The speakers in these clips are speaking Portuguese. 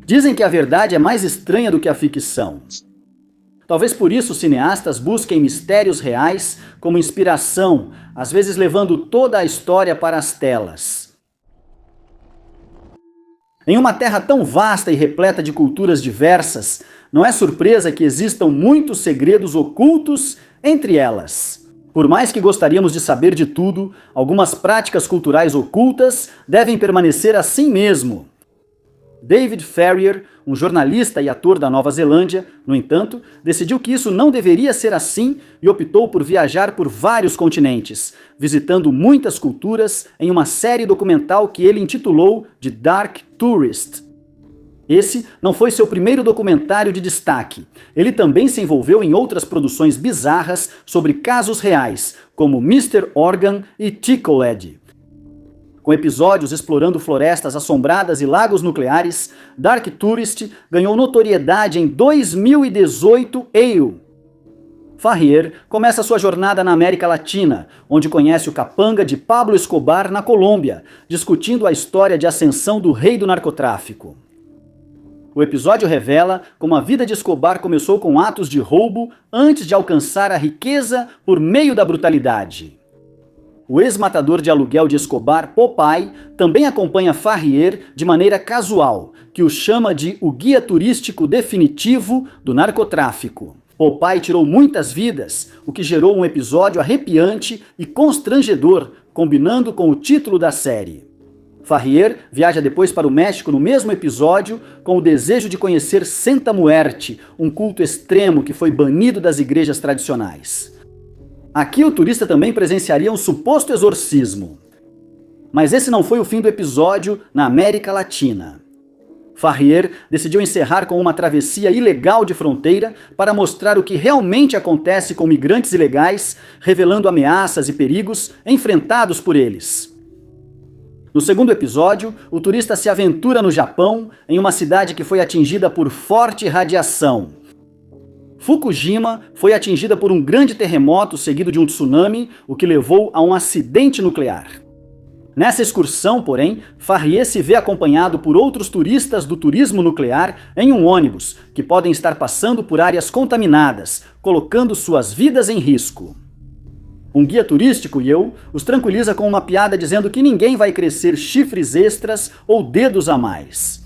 Dizem que a verdade é mais estranha do que a ficção. Talvez por isso os cineastas busquem mistérios reais como inspiração, às vezes levando toda a história para as telas. Em uma terra tão vasta e repleta de culturas diversas, não é surpresa que existam muitos segredos ocultos entre elas. Por mais que gostaríamos de saber de tudo, algumas práticas culturais ocultas devem permanecer assim mesmo. David Farrier, um jornalista e ator da Nova Zelândia, no entanto, decidiu que isso não deveria ser assim e optou por viajar por vários continentes, visitando muitas culturas em uma série documental que ele intitulou de Dark Tourist. Esse não foi seu primeiro documentário de destaque. Ele também se envolveu em outras produções bizarras sobre casos reais, como Mr. Organ e Tickled. Com episódios explorando florestas assombradas e lagos nucleares, Dark Tourist ganhou notoriedade em 2018 EO. Farrier começa sua jornada na América Latina, onde conhece o capanga de Pablo Escobar na Colômbia, discutindo a história de ascensão do rei do narcotráfico. O episódio revela como a vida de Escobar começou com atos de roubo antes de alcançar a riqueza por meio da brutalidade. O ex-matador de aluguel de Escobar, Popeye, também acompanha Farrier de maneira casual, que o chama de o guia turístico definitivo do narcotráfico. Popeye tirou muitas vidas, o que gerou um episódio arrepiante e constrangedor, combinando com o título da série. Farrier viaja depois para o México no mesmo episódio, com o desejo de conhecer Santa Muerte, um culto extremo que foi banido das igrejas tradicionais. Aqui o turista também presenciaria um suposto exorcismo. Mas esse não foi o fim do episódio na América Latina. Farrier decidiu encerrar com uma travessia ilegal de fronteira para mostrar o que realmente acontece com migrantes ilegais, revelando ameaças e perigos enfrentados por eles. No segundo episódio, o turista se aventura no Japão, em uma cidade que foi atingida por forte radiação. Fukushima foi atingida por um grande terremoto seguido de um tsunami, o que levou a um acidente nuclear. Nessa excursão, porém, Farrier se vê acompanhado por outros turistas do turismo nuclear em um ônibus, que podem estar passando por áreas contaminadas, colocando suas vidas em risco. Um guia turístico, Yeo, os tranquiliza com uma piada dizendo que ninguém vai crescer chifres extras ou dedos a mais.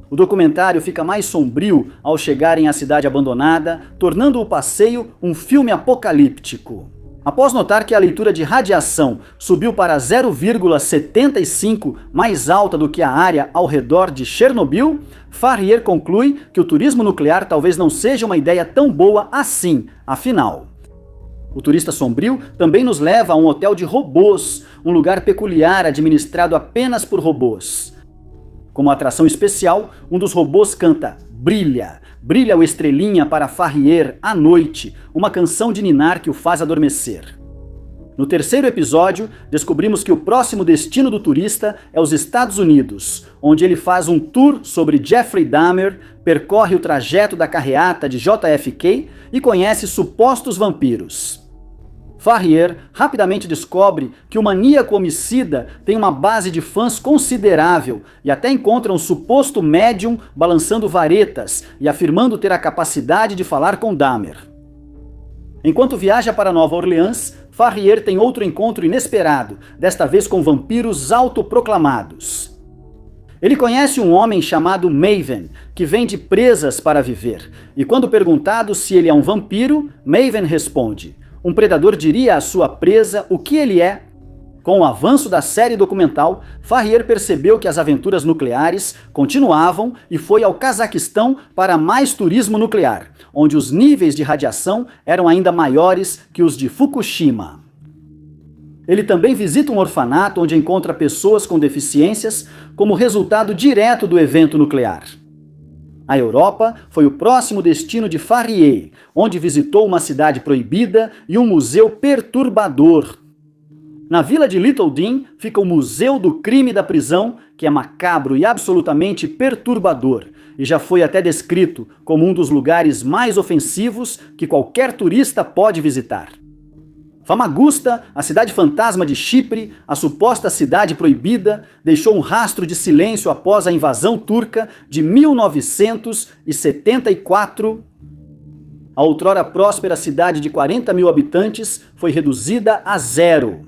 O documentário fica mais sombrio ao chegarem à cidade abandonada, tornando o passeio um filme apocalíptico. Após notar que a leitura de radiação subiu para 0,75 mais alta do que a área ao redor de Chernobyl, Farrier conclui que o turismo nuclear talvez não seja uma ideia tão boa assim, afinal. O turista sombrio também nos leva a um hotel de robôs, um lugar peculiar administrado apenas por robôs. Como atração especial, um dos robôs canta Brilha, brilha o estrelinha para Farrier à noite, uma canção de ninar que o faz adormecer. No terceiro episódio, descobrimos que o próximo destino do turista é os Estados Unidos, onde ele faz um tour sobre Jeffrey Dahmer, percorre o trajeto da carreata de JFK e conhece supostos vampiros. Farrier rapidamente descobre que o maníaco homicida tem uma base de fãs considerável e até encontra um suposto médium balançando varetas e afirmando ter a capacidade de falar com Dahmer. Enquanto viaja para Nova Orleans, Farrier tem outro encontro inesperado, desta vez com vampiros autoproclamados. Ele conhece um homem chamado Maven, que vende presas para viver, e quando perguntado se ele é um vampiro, Maven responde: um predador diria à sua presa o que ele é. Com o avanço da série documental, Farrier percebeu que as aventuras nucleares continuavam e foi ao Cazaquistão para mais turismo nuclear, onde os níveis de radiação eram ainda maiores que os de Fukushima. Ele também visita um orfanato onde encontra pessoas com deficiências como resultado direto do evento nuclear. A Europa foi o próximo destino de Farrier, onde visitou uma cidade proibida e um museu perturbador. Na vila de Little Dean fica o Museu do Crime da Prisão, que é macabro e absolutamente perturbador, e já foi até descrito como um dos lugares mais ofensivos que qualquer turista pode visitar. Famagusta, a cidade fantasma de Chipre, a suposta cidade proibida, deixou um rastro de silêncio após a invasão turca de 1974. A outrora próspera cidade de 40 mil habitantes foi reduzida a zero.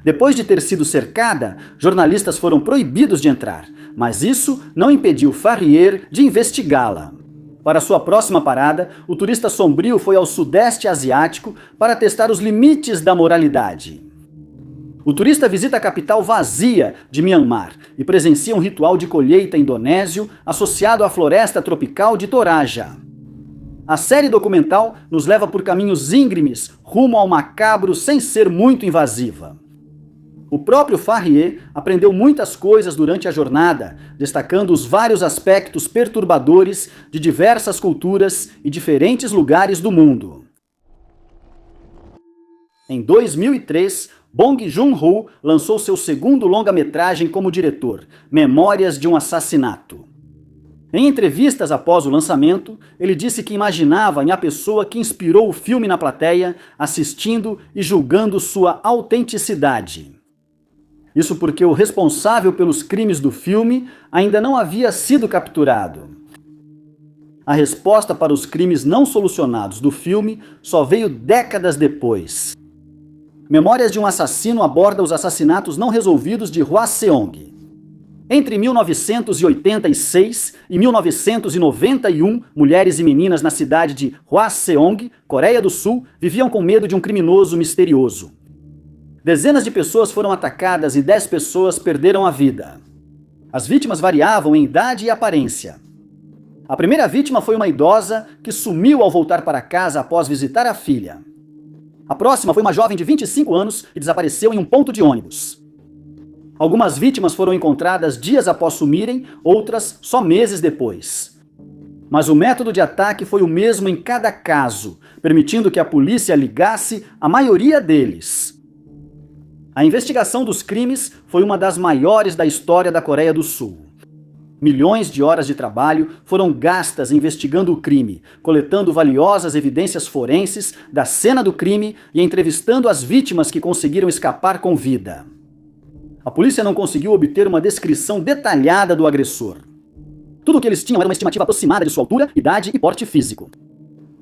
Depois de ter sido cercada, jornalistas foram proibidos de entrar, mas isso não impediu Farrier de investigá-la. Para sua próxima parada, o turista sombrio foi ao Sudeste Asiático para testar os limites da moralidade. O turista visita a capital vazia de Myanmar e presencia um ritual de colheita indonésio associado à floresta tropical de Toraja. A série documental nos leva por caminhos íngremes rumo ao macabro sem ser muito invasiva. O próprio Farrier aprendeu muitas coisas durante a jornada, destacando os vários aspectos perturbadores de diversas culturas e diferentes lugares do mundo. Em 2003, Bong Joon-ho lançou seu segundo longa-metragem como diretor, Memórias de um Assassinato. Em entrevistas após o lançamento, ele disse que imaginava em a pessoa que inspirou o filme na plateia, assistindo e julgando sua autenticidade. Isso porque o responsável pelos crimes do filme ainda não havia sido capturado. A resposta para os crimes não solucionados do filme só veio décadas depois. Memórias de um Assassino aborda os assassinatos não resolvidos de Hwaseong. Entre 1986 e 1991, mulheres e meninas na cidade de Hwaseong, Coreia do Sul, viviam com medo de um criminoso misterioso. Dezenas de pessoas foram atacadas e 10 pessoas perderam a vida. As vítimas variavam em idade e aparência. A primeira vítima foi uma idosa que sumiu ao voltar para casa após visitar a filha. A próxima foi uma jovem de 25 anos que desapareceu em um ponto de ônibus. Algumas vítimas foram encontradas dias após sumirem, outras só meses depois. Mas o método de ataque foi o mesmo em cada caso, permitindo que a polícia ligasse a maioria deles. A investigação dos crimes foi uma das maiores da história da Coreia do Sul. Milhões de horas de trabalho foram gastas investigando o crime, coletando valiosas evidências forenses da cena do crime e entrevistando as vítimas que conseguiram escapar com vida. A polícia não conseguiu obter uma descrição detalhada do agressor. Tudo o que eles tinham era uma estimativa aproximada de sua altura, idade e porte físico.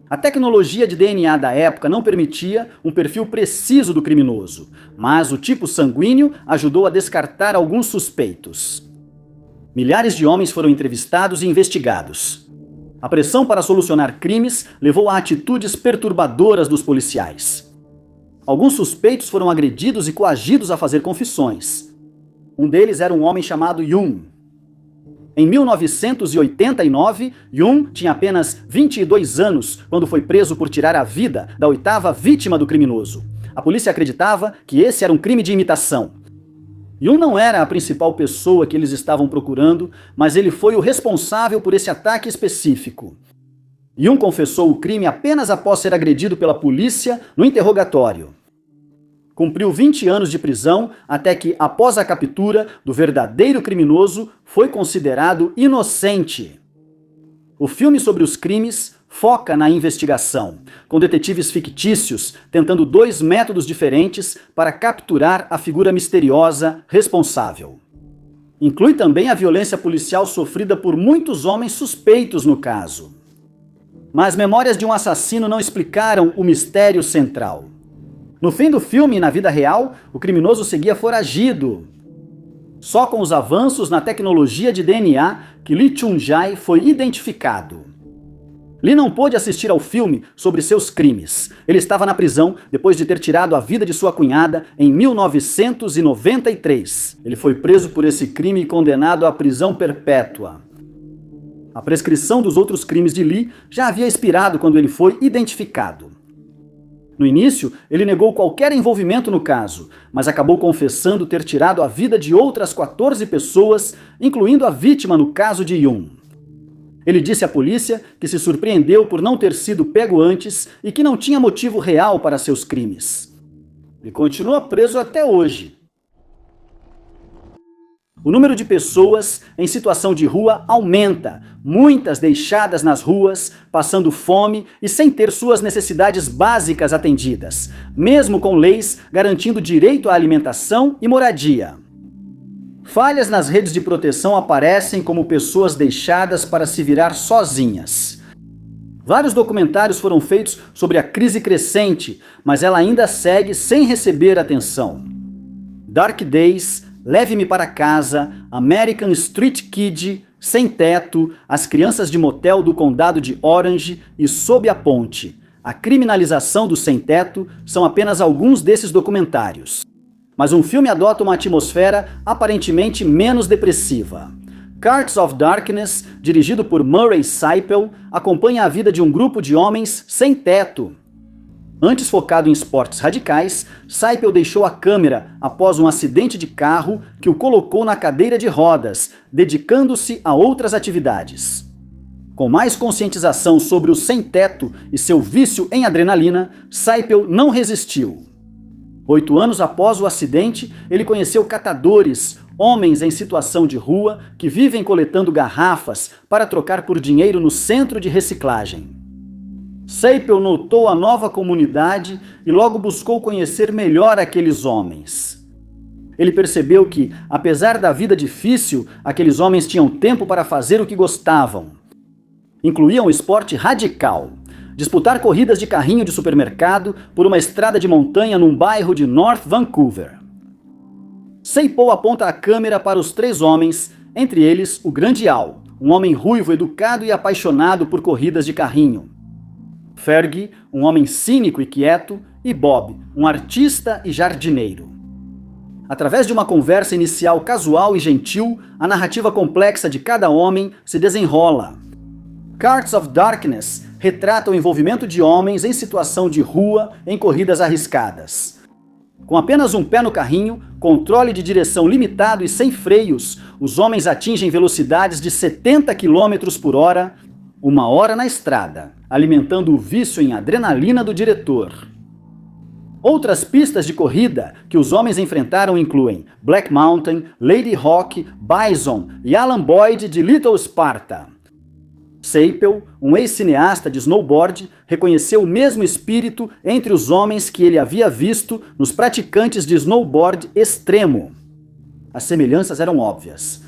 A tecnologia de DNA da época não permitia um perfil preciso do criminoso, mas o tipo sanguíneo ajudou a descartar alguns suspeitos. Milhares de homens foram entrevistados e investigados. A pressão para solucionar crimes levou a atitudes perturbadoras dos policiais. Alguns suspeitos foram agredidos e coagidos a fazer confissões. Um deles era um homem chamado Yoon. Em 1989, Yoon tinha apenas 22 anos quando foi preso por tirar a vida da 8ª vítima do criminoso. A polícia acreditava que esse era um crime de imitação. Yoon não era a principal pessoa que eles estavam procurando, mas ele foi o responsável por esse ataque específico. Yoon confessou o crime apenas após ser agredido pela polícia no interrogatório. Cumpriu 20 anos de prisão até que, após a captura do verdadeiro criminoso, foi considerado inocente. O filme sobre os crimes foca na investigação, com detetives fictícios tentando 2 métodos diferentes para capturar a figura misteriosa responsável. Inclui também a violência policial sofrida por muitos homens suspeitos no caso. Mas Memórias de um Assassino não explicaram o mistério central. No fim do filme, na vida real, o criminoso seguia foragido. Só com os avanços na tecnologia de DNA que Lee Chun-jae foi identificado. Lee não pôde assistir ao filme sobre seus crimes. Ele estava na prisão depois de ter tirado a vida de sua cunhada em 1993. Ele foi preso por esse crime e condenado à prisão perpétua. A prescrição dos outros crimes de Lee já havia expirado quando ele foi identificado. No início, ele negou qualquer envolvimento no caso, mas acabou confessando ter tirado a vida de outras 14 pessoas, incluindo a vítima no caso de Yoon. Ele disse à polícia que se surpreendeu por não ter sido pego antes e que não tinha motivo real para seus crimes. Ele continua preso até hoje. O número de pessoas em situação de rua aumenta, muitas deixadas nas ruas, passando fome e sem ter suas necessidades básicas atendidas, mesmo com leis garantindo direito à alimentação e moradia. Falhas nas redes de proteção aparecem como pessoas deixadas para se virar sozinhas. Vários documentários foram feitos sobre a crise crescente, mas ela ainda segue sem receber atenção. Dark Days, Leve-me para Casa, American Street Kid, Sem Teto, As Crianças de Motel do Condado de Orange e Sob a Ponte. A criminalização do sem-teto são apenas alguns desses documentários. Mas um filme adota uma atmosfera aparentemente menos depressiva. Cards of Darkness, dirigido por Murray Seipel, acompanha a vida de um grupo de homens sem teto. Antes focado em esportes radicais, Seipel deixou a câmera após um acidente de carro que o colocou na cadeira de rodas, dedicando-se a outras atividades. Com mais conscientização sobre o sem-teto e seu vício em adrenalina, Seipel não resistiu. 8 anos após o acidente, ele conheceu catadores, homens em situação de rua que vivem coletando garrafas para trocar por dinheiro no centro de reciclagem. Seipel notou a nova comunidade e logo buscou conhecer melhor aqueles homens. Ele percebeu que, apesar da vida difícil, aqueles homens tinham tempo para fazer o que gostavam. Incluíam o esporte radical: disputar corridas de carrinho de supermercado por uma estrada de montanha num bairro de North Vancouver. Seipel aponta a câmera para os 3 homens, entre eles o Grande Al, um homem ruivo, educado e apaixonado por corridas de carrinho. Fergie, um homem cínico e quieto, e Bob, um artista e jardineiro. Através de uma conversa inicial casual e gentil, a narrativa complexa de cada homem se desenrola. Cards of Darkness retrata o envolvimento de homens em situação de rua em corridas arriscadas. Com apenas um pé no carrinho, controle de direção limitado e sem freios, os homens atingem velocidades de 70 km por hora, 1 hora na estrada, alimentando o vício em adrenalina do diretor. Outras pistas de corrida que os homens enfrentaram incluem Black Mountain, Lady Hawk, Bison e Alan Boyd de Little Sparta. Seipel, um ex-cineasta de snowboard, reconheceu o mesmo espírito entre os homens que ele havia visto nos praticantes de snowboard extremo. As semelhanças eram óbvias.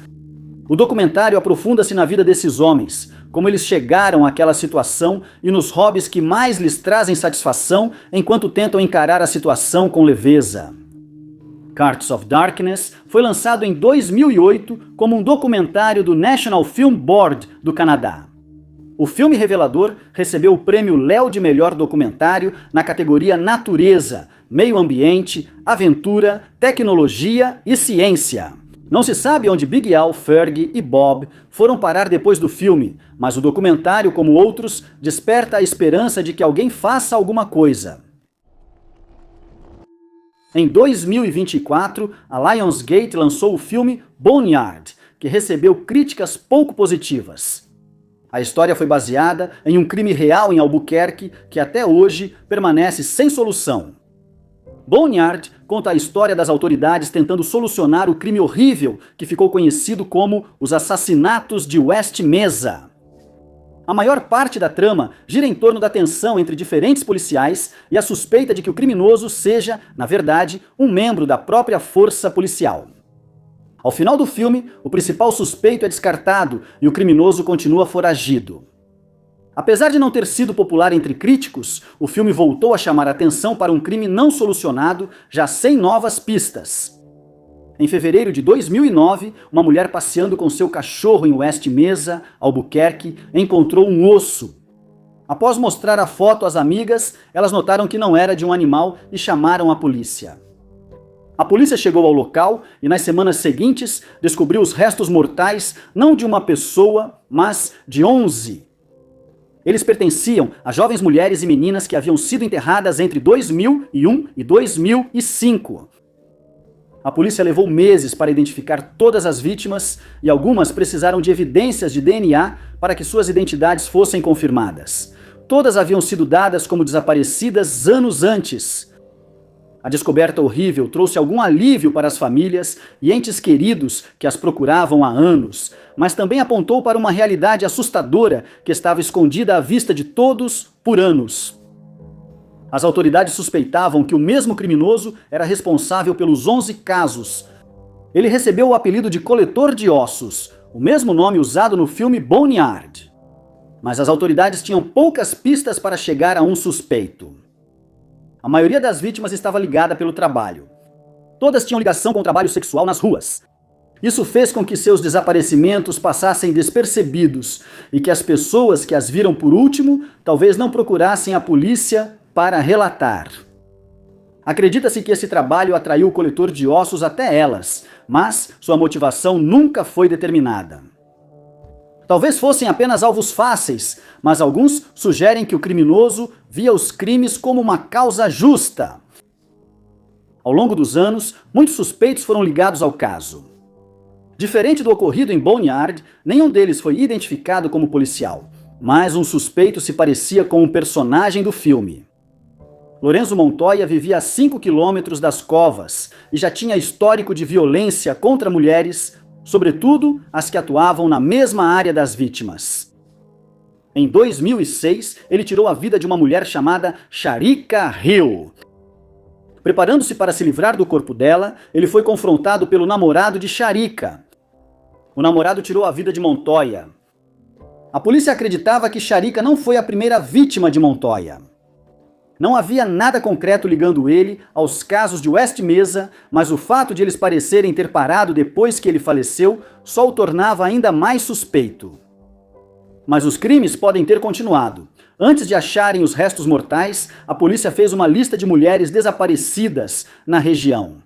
O documentário aprofunda-se na vida desses homens, como eles chegaram àquela situação e nos hobbies que mais lhes trazem satisfação enquanto tentam encarar a situação com leveza. Cards of Darkness foi lançado em 2008 como um documentário do National Film Board do Canadá. O filme revelador recebeu o prêmio Léo de melhor documentário na categoria Natureza, Meio Ambiente, Aventura, Tecnologia e Ciência. Não se sabe onde Big Al, Fergie e Bob foram parar depois do filme, mas o documentário, como outros, desperta a esperança de que alguém faça alguma coisa. Em 2024, a Lionsgate lançou o filme Boneyard, que recebeu críticas pouco positivas. A história foi baseada em um crime real em Albuquerque que até hoje permanece sem solução. Boneyard conta a história das autoridades tentando solucionar o crime horrível que ficou conhecido como os assassinatos de West Mesa. A maior parte da trama gira em torno da tensão entre diferentes policiais e a suspeita de que o criminoso seja, na verdade, um membro da própria força policial. Ao final do filme, o principal suspeito é descartado e o criminoso continua foragido. Apesar de não ter sido popular entre críticos, o filme voltou a chamar a atenção para um crime não solucionado, já sem novas pistas. Em fevereiro de 2009, uma mulher passeando com seu cachorro em West Mesa, Albuquerque, encontrou um osso. Após mostrar a foto às amigas, elas notaram que não era de um animal e chamaram a polícia. A polícia chegou ao local e nas semanas seguintes descobriu os restos mortais não de uma pessoa, mas de 11. Eles pertenciam a jovens mulheres e meninas que haviam sido enterradas entre 2001 e 2005. A polícia levou meses para identificar todas as vítimas e algumas precisaram de evidências de DNA para que suas identidades fossem confirmadas. Todas haviam sido dadas como desaparecidas anos antes. A descoberta horrível trouxe algum alívio para as famílias e entes queridos que as procuravam há anos, mas também apontou para uma realidade assustadora que estava escondida à vista de todos por anos. As autoridades suspeitavam que o mesmo criminoso era responsável pelos 11 casos. Ele recebeu o apelido de coletor de ossos, o mesmo nome usado no filme Boneyard. Mas as autoridades tinham poucas pistas para chegar a um suspeito. A maioria das vítimas estava ligada pelo trabalho. Todas tinham ligação com o trabalho sexual nas ruas. Isso fez com que seus desaparecimentos passassem despercebidos e que as pessoas que as viram por último talvez não procurassem a polícia para relatar. Acredita-se que esse trabalho atraiu o coletor de ossos até elas, mas sua motivação nunca foi determinada. Talvez fossem apenas alvos fáceis, mas alguns sugerem que o criminoso via os crimes como uma causa justa. Ao longo dos anos, muitos suspeitos foram ligados ao caso. Diferente do ocorrido em Boneyard, nenhum deles foi identificado como policial, mas um suspeito se parecia com um personagem do filme. Lorenzo Montoya vivia a 5 quilômetros das covas e já tinha histórico de violência contra mulheres, sobretudo as que atuavam na mesma área das vítimas. Em 2006, ele tirou a vida de uma mulher chamada Sharika Hill. Preparando-se para se livrar do corpo dela, ele foi confrontado pelo namorado de Sharika. O namorado tirou a vida de Montoya. A polícia acreditava que Sharika não foi a primeira vítima de Montoya. Não havia nada concreto ligando ele aos casos de West Mesa, mas o fato de eles parecerem ter parado depois que ele faleceu só o tornava ainda mais suspeito. Mas os crimes podem ter continuado. Antes de acharem os restos mortais, a polícia fez uma lista de mulheres desaparecidas na região.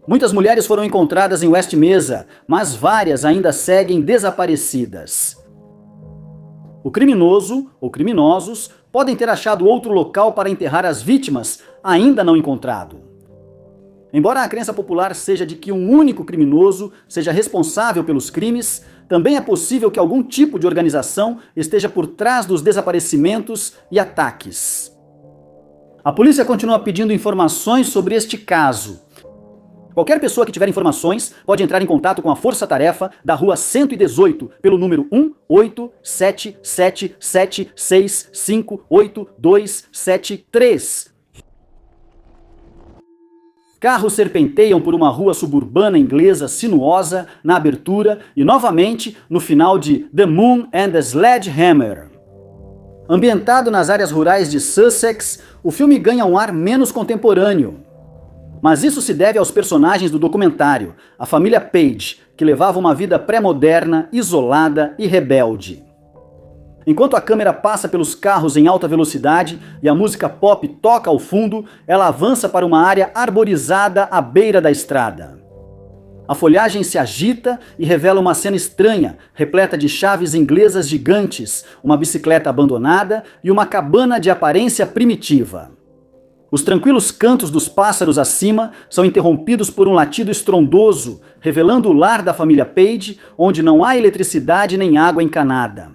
Muitas mulheres foram encontradas em West Mesa, mas várias ainda seguem desaparecidas. O criminoso ou criminosos podem ter achado outro local para enterrar as vítimas, ainda não encontrado. Embora a crença popular seja de que um único criminoso seja responsável pelos crimes, também é possível que algum tipo de organização esteja por trás dos desaparecimentos e ataques. A polícia continua pedindo informações sobre este caso. Qualquer pessoa que tiver informações pode entrar em contato com a Força Tarefa da Rua 118 pelo número 18777658273. Carros serpenteiam por uma rua suburbana inglesa sinuosa na abertura e novamente no final de The Moon and the Sledgehammer. Ambientado nas áreas rurais de Sussex, o filme ganha um ar menos contemporâneo. Mas isso se deve aos personagens do documentário, a família Page, que levava uma vida pré-moderna, isolada e rebelde. Enquanto a câmera passa pelos carros em alta velocidade e a música pop toca ao fundo, ela avança para uma área arborizada à beira da estrada. A folhagem se agita e revela uma cena estranha, repleta de chaves inglesas gigantes, uma bicicleta abandonada e uma cabana de aparência primitiva. Os tranquilos cantos dos pássaros acima são interrompidos por um latido estrondoso, revelando o lar da família Page, onde não há eletricidade nem água encanada.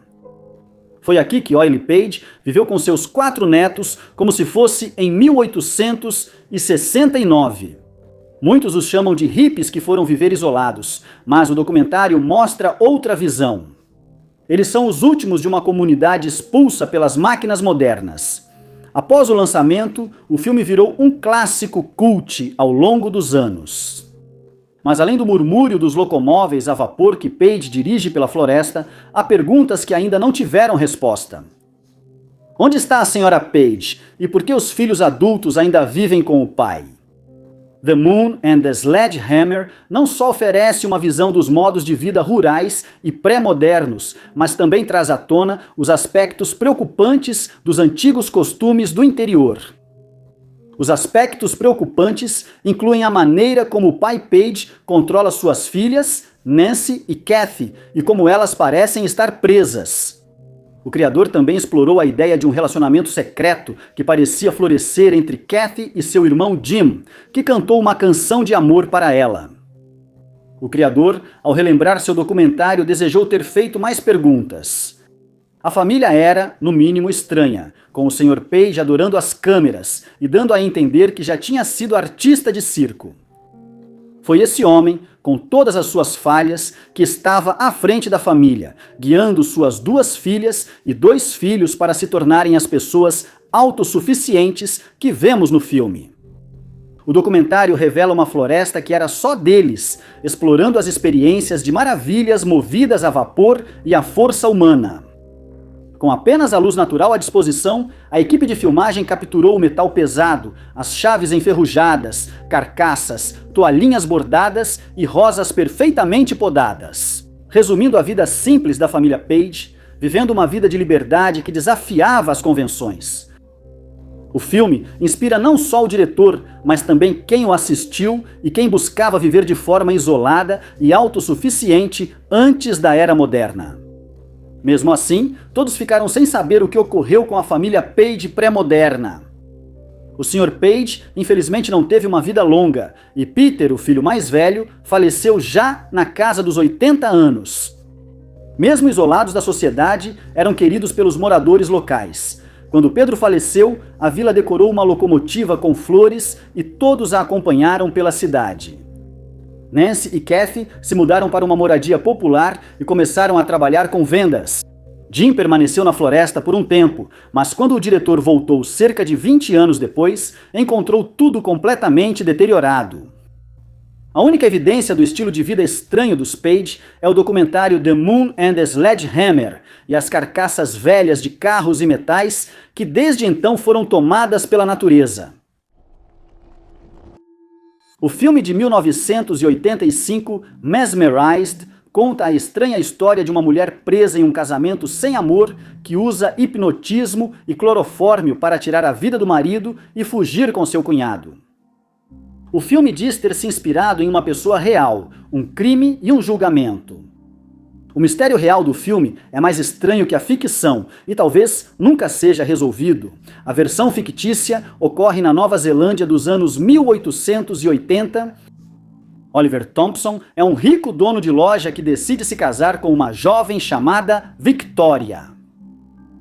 Foi aqui que Oily Page viveu com seus 4 netos, como se fosse em 1869. Muitos os chamam de hippies que foram viver isolados, mas o documentário mostra outra visão. Eles são os últimos de uma comunidade expulsa pelas máquinas modernas. Após o lançamento, o filme virou um clássico cult ao longo dos anos. Mas além do murmúrio dos locomóveis a vapor que Page dirige pela floresta, há perguntas que ainda não tiveram resposta. Onde está a senhora Page e por que os filhos adultos ainda vivem com o pai? The Moon and the Sledgehammer não só oferece uma visão dos modos de vida rurais e pré-modernos, mas também traz à tona os aspectos preocupantes dos antigos costumes do interior. Os aspectos preocupantes incluem a maneira como o pai Page controla suas filhas, Nancy e Kathy, e como elas parecem estar presas. O criador também explorou a ideia de um relacionamento secreto que parecia florescer entre Kathy e seu irmão Jim, que cantou uma canção de amor para ela. O criador, ao relembrar seu documentário, desejou ter feito mais perguntas. A família era, no mínimo, estranha, com o Sr. Page adorando as câmeras e dando a entender que já tinha sido artista de circo. Foi esse homem, com todas as suas falhas, que estava à frente da família, guiando suas 2 filhas e 2 filhos para se tornarem as pessoas autossuficientes que vemos no filme. O documentário revela uma floresta que era só deles, explorando as experiências de maravilhas movidas a vapor e à força humana. Com apenas a luz natural à disposição, a equipe de filmagem capturou o metal pesado, as chaves enferrujadas, carcaças, toalhinhas bordadas e rosas perfeitamente podadas. Resumindo a vida simples da família Page, vivendo uma vida de liberdade que desafiava as convenções. O filme inspira não só o diretor, mas também quem o assistiu e quem buscava viver de forma isolada e autossuficiente antes da era moderna. Mesmo assim, todos ficaram sem saber o que ocorreu com a família Page pré-moderna. O Sr. Page, infelizmente, não teve uma vida longa, e Peter, o filho mais velho, faleceu já na casa dos 80 anos. Mesmo isolados da sociedade, eram queridos pelos moradores locais. Quando Pedro faleceu, a vila decorou uma locomotiva com flores e todos a acompanharam pela cidade. Nancy e Kathy se mudaram para uma moradia popular e começaram a trabalhar com vendas. Jim permaneceu na floresta por um tempo, mas quando o diretor voltou cerca de 20 anos depois, encontrou tudo completamente deteriorado. A única evidência do estilo de vida estranho dos Page é o documentário The Moon and the Sledgehammer e as carcaças velhas de carros e metais que desde então foram tomadas pela natureza. O filme de 1985, Mesmerized, conta a estranha história de uma mulher presa em um casamento sem amor que usa hipnotismo e clorofórmio para tirar a vida do marido e fugir com seu cunhado. O filme diz ter se inspirado em uma pessoa real, um crime e um julgamento. O mistério real do filme é mais estranho que a ficção e talvez nunca seja resolvido. A versão fictícia ocorre na Nova Zelândia dos anos 1880. Oliver Thompson é um rico dono de loja que decide se casar com uma jovem chamada Victoria.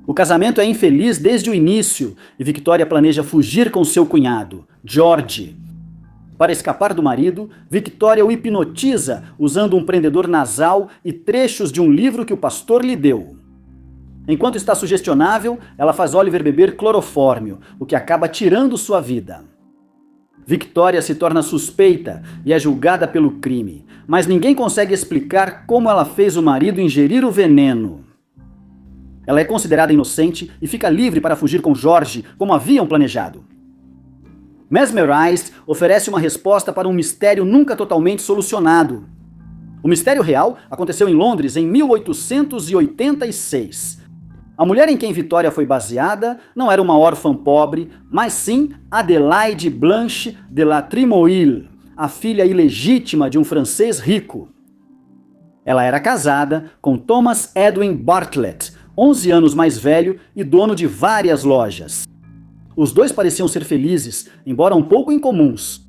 O casamento é infeliz desde o início e Victoria planeja fugir com seu cunhado, George. Para escapar do marido, Victoria o hipnotiza usando um prendedor nasal e trechos de um livro que o pastor lhe deu. Enquanto está sugestionável, ela faz Oliver beber clorofórmio, o que acaba tirando sua vida. Victoria se torna suspeita e é julgada pelo crime, mas ninguém consegue explicar como ela fez o marido ingerir o veneno. Ela é considerada inocente e fica livre para fugir com George, como haviam planejado. Mesmerized oferece uma resposta para um mistério nunca totalmente solucionado. O mistério real aconteceu em Londres em 1886. A mulher em quem Victoria foi baseada não era uma órfã pobre, mas sim Adelaide Blanche de la Trémoille, a filha ilegítima de um francês rico. Ela era casada com Thomas Edwin Bartlett, 11 anos mais velho e dono de várias lojas. Os dois pareciam ser felizes, embora um pouco incomuns.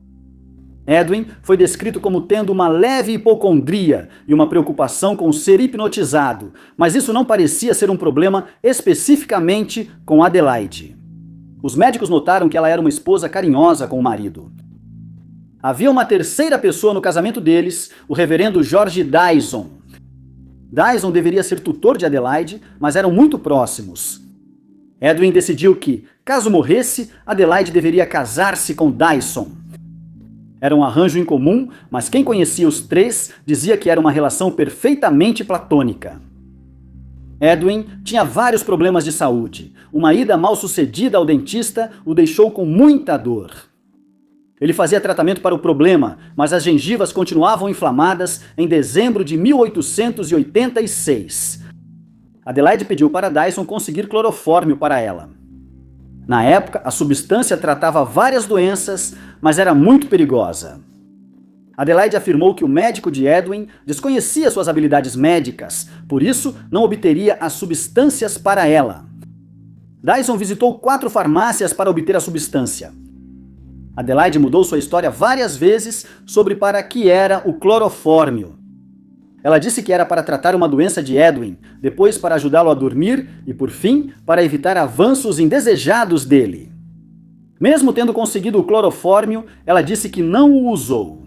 Edwin foi descrito como tendo uma leve hipocondria e uma preocupação com ser hipnotizado, mas isso não parecia ser um problema especificamente com Adelaide. Os médicos notaram que ela era uma esposa carinhosa com o marido. Havia uma terceira pessoa no casamento deles, o reverendo George Dyson. Dyson deveria ser tutor de Adelaide, mas eram muito próximos. Edwin decidiu que, caso morresse, Adelaide deveria casar-se com Dyson. Era um arranjo incomum, mas quem conhecia os três dizia que era uma relação perfeitamente platônica. Edwin tinha vários problemas de saúde. Uma ida mal-sucedida ao dentista o deixou com muita dor. Ele fazia tratamento para o problema, mas as gengivas continuavam inflamadas em dezembro de 1886. Adelaide pediu para Dyson conseguir clorofórmio para ela. Na época, a substância tratava várias doenças, mas era muito perigosa. Adelaide afirmou que o médico de Edwin desconhecia suas habilidades médicas, por isso não obteria as substâncias para ela. Dyson visitou 4 farmácias para obter a substância. Adelaide mudou sua história várias vezes sobre para que era o clorofórmio. Ela disse que era para tratar uma doença de Edwin, depois para ajudá-lo a dormir e, por fim, para evitar avanços indesejados dele. Mesmo tendo conseguido o clorofórmio, ela disse que não o usou.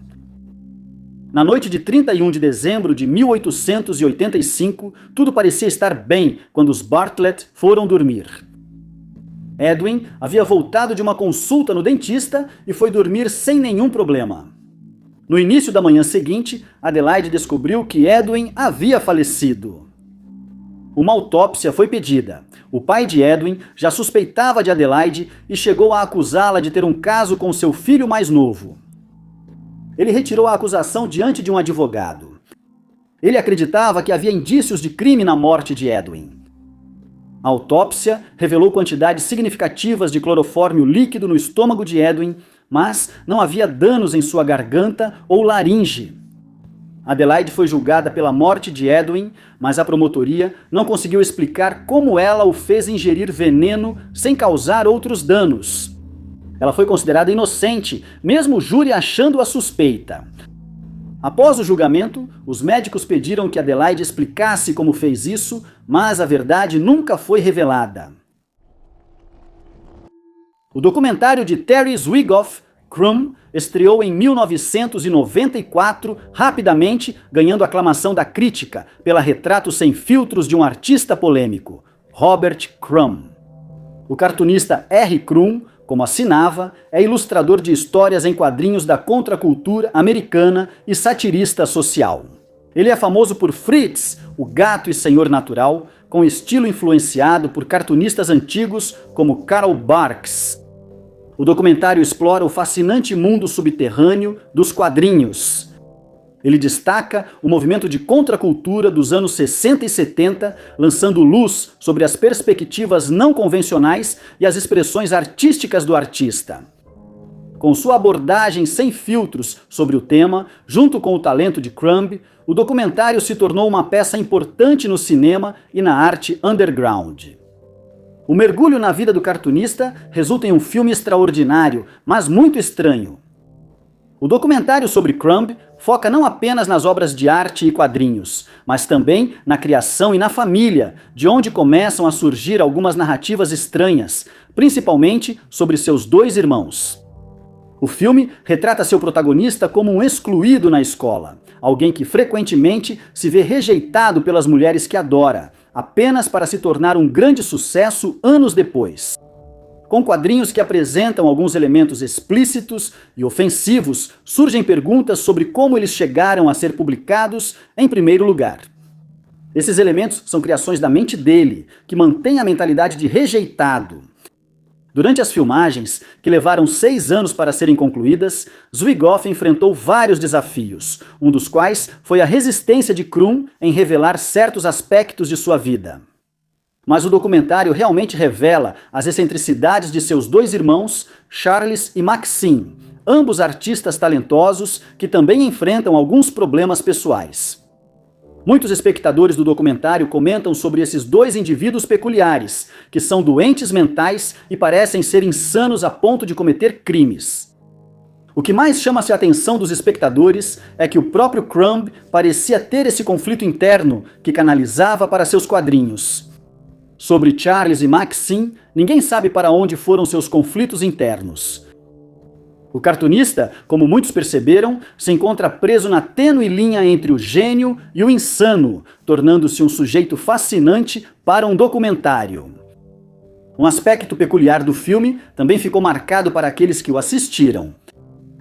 Na noite de 31 de dezembro de 1885, tudo parecia estar bem quando os Bartlett foram dormir. Edwin havia voltado de uma consulta no dentista e foi dormir sem nenhum problema. No início da manhã seguinte, Adelaide descobriu que Edwin havia falecido. Uma autópsia foi pedida. O pai de Edwin já suspeitava de Adelaide e chegou a acusá-la de ter um caso com seu filho mais novo. Ele retirou a acusação diante de um advogado. Ele acreditava que havia indícios de crime na morte de Edwin. A autópsia revelou quantidades significativas de clorofórmio líquido no estômago de Edwin, mas não havia danos em sua garganta ou laringe. Adelaide foi julgada pela morte de Edwin, mas a promotoria não conseguiu explicar como ela o fez ingerir veneno sem causar outros danos. Ela foi considerada inocente, mesmo o júri achando-a suspeita. Após o julgamento, os médicos pediram que Adelaide explicasse como fez isso, mas a verdade nunca foi revelada. O documentário de Terry Zwigoff, Crumb, estreou em 1994, rapidamente ganhando aclamação da crítica pela retrato sem filtros de um artista polêmico, Robert Crumb. O cartunista R. Crumb, como assinava, é ilustrador de histórias em quadrinhos da contracultura americana e satirista social. Ele é famoso por Fritz, o gato e senhor natural, com estilo influenciado por cartunistas antigos como Carl Barks. O documentário explora o fascinante mundo subterrâneo dos quadrinhos. Ele destaca o movimento de contracultura dos anos 60 e 70, lançando luz sobre as perspectivas não convencionais e as expressões artísticas do artista. Com sua abordagem sem filtros sobre o tema, junto com o talento de Crumb, o documentário se tornou uma peça importante no cinema e na arte underground. O mergulho na vida do cartunista resulta em um filme extraordinário, mas muito estranho. O documentário sobre Crumb foca não apenas nas obras de arte e quadrinhos, mas também na criação e na família, de onde começam a surgir algumas narrativas estranhas, principalmente sobre seus dois irmãos. O filme retrata seu protagonista como um excluído na escola, alguém que frequentemente se vê rejeitado pelas mulheres que adora, apenas para se tornar um grande sucesso anos depois. Com quadrinhos que apresentam alguns elementos explícitos e ofensivos, surgem perguntas sobre como eles chegaram a ser publicados em primeiro lugar. Esses elementos são criações da mente dele, que mantém a mentalidade de rejeitado. Durante as filmagens, que levaram 6 anos para serem concluídas, Zwigoff enfrentou vários desafios, um dos quais foi a resistência de Crumb em revelar certos aspectos de sua vida. Mas o documentário realmente revela as excentricidades de seus dois irmãos, Charles e Maxine, ambos artistas talentosos que também enfrentam alguns problemas pessoais. Muitos espectadores do documentário comentam sobre esses dois indivíduos peculiares, que são doentes mentais e parecem ser insanos a ponto de cometer crimes. O que mais chama-se a atenção dos espectadores é que o próprio Crumb parecia ter esse conflito interno que canalizava para seus quadrinhos. Sobre Charles e Maxine, ninguém sabe para onde foram seus conflitos internos. O cartunista, como muitos perceberam, se encontra preso na tênue linha entre o gênio e o insano, tornando-se um sujeito fascinante para um documentário. Um aspecto peculiar do filme também ficou marcado para aqueles que o assistiram.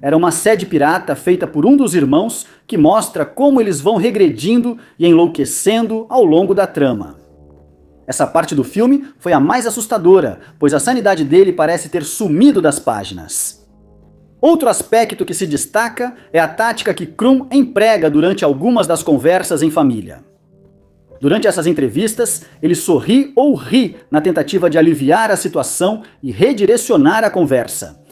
Era uma sede pirata feita por um dos irmãos que mostra como eles vão regredindo e enlouquecendo ao longo da trama. Essa parte do filme foi a mais assustadora, pois a sanidade dele parece ter sumido das páginas. Outro aspecto que se destaca é a tática que Crumb emprega durante algumas das conversas em família. Durante essas entrevistas, ele sorri ou ri na tentativa de aliviar a situação e redirecionar a conversa.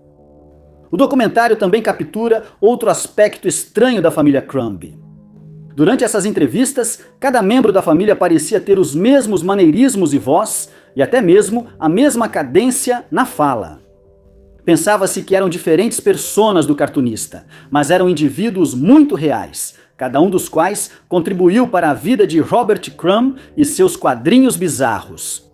O documentário também captura outro aspecto estranho da família Crumb. Durante essas entrevistas, cada membro da família parecia ter os mesmos maneirismos e voz, e até mesmo a mesma cadência na fala. Pensava-se que eram diferentes personas do cartunista, mas eram indivíduos muito reais, cada um dos quais contribuiu para a vida de Robert Crumb e seus quadrinhos bizarros.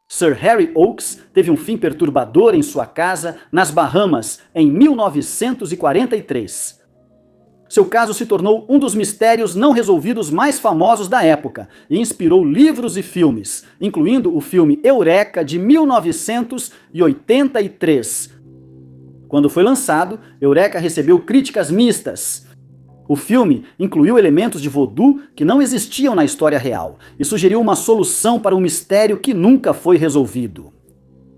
Sir Harry Oakes teve um fim perturbador em sua casa, nas Bahamas, em 1943. Seu caso se tornou um dos mistérios não resolvidos mais famosos da época e inspirou livros e filmes, incluindo o filme Eureka, de 1983. Quando foi lançado, Eureka recebeu críticas mistas. O filme incluiu elementos de voodoo que não existiam na história real e sugeriu uma solução para um mistério que nunca foi resolvido.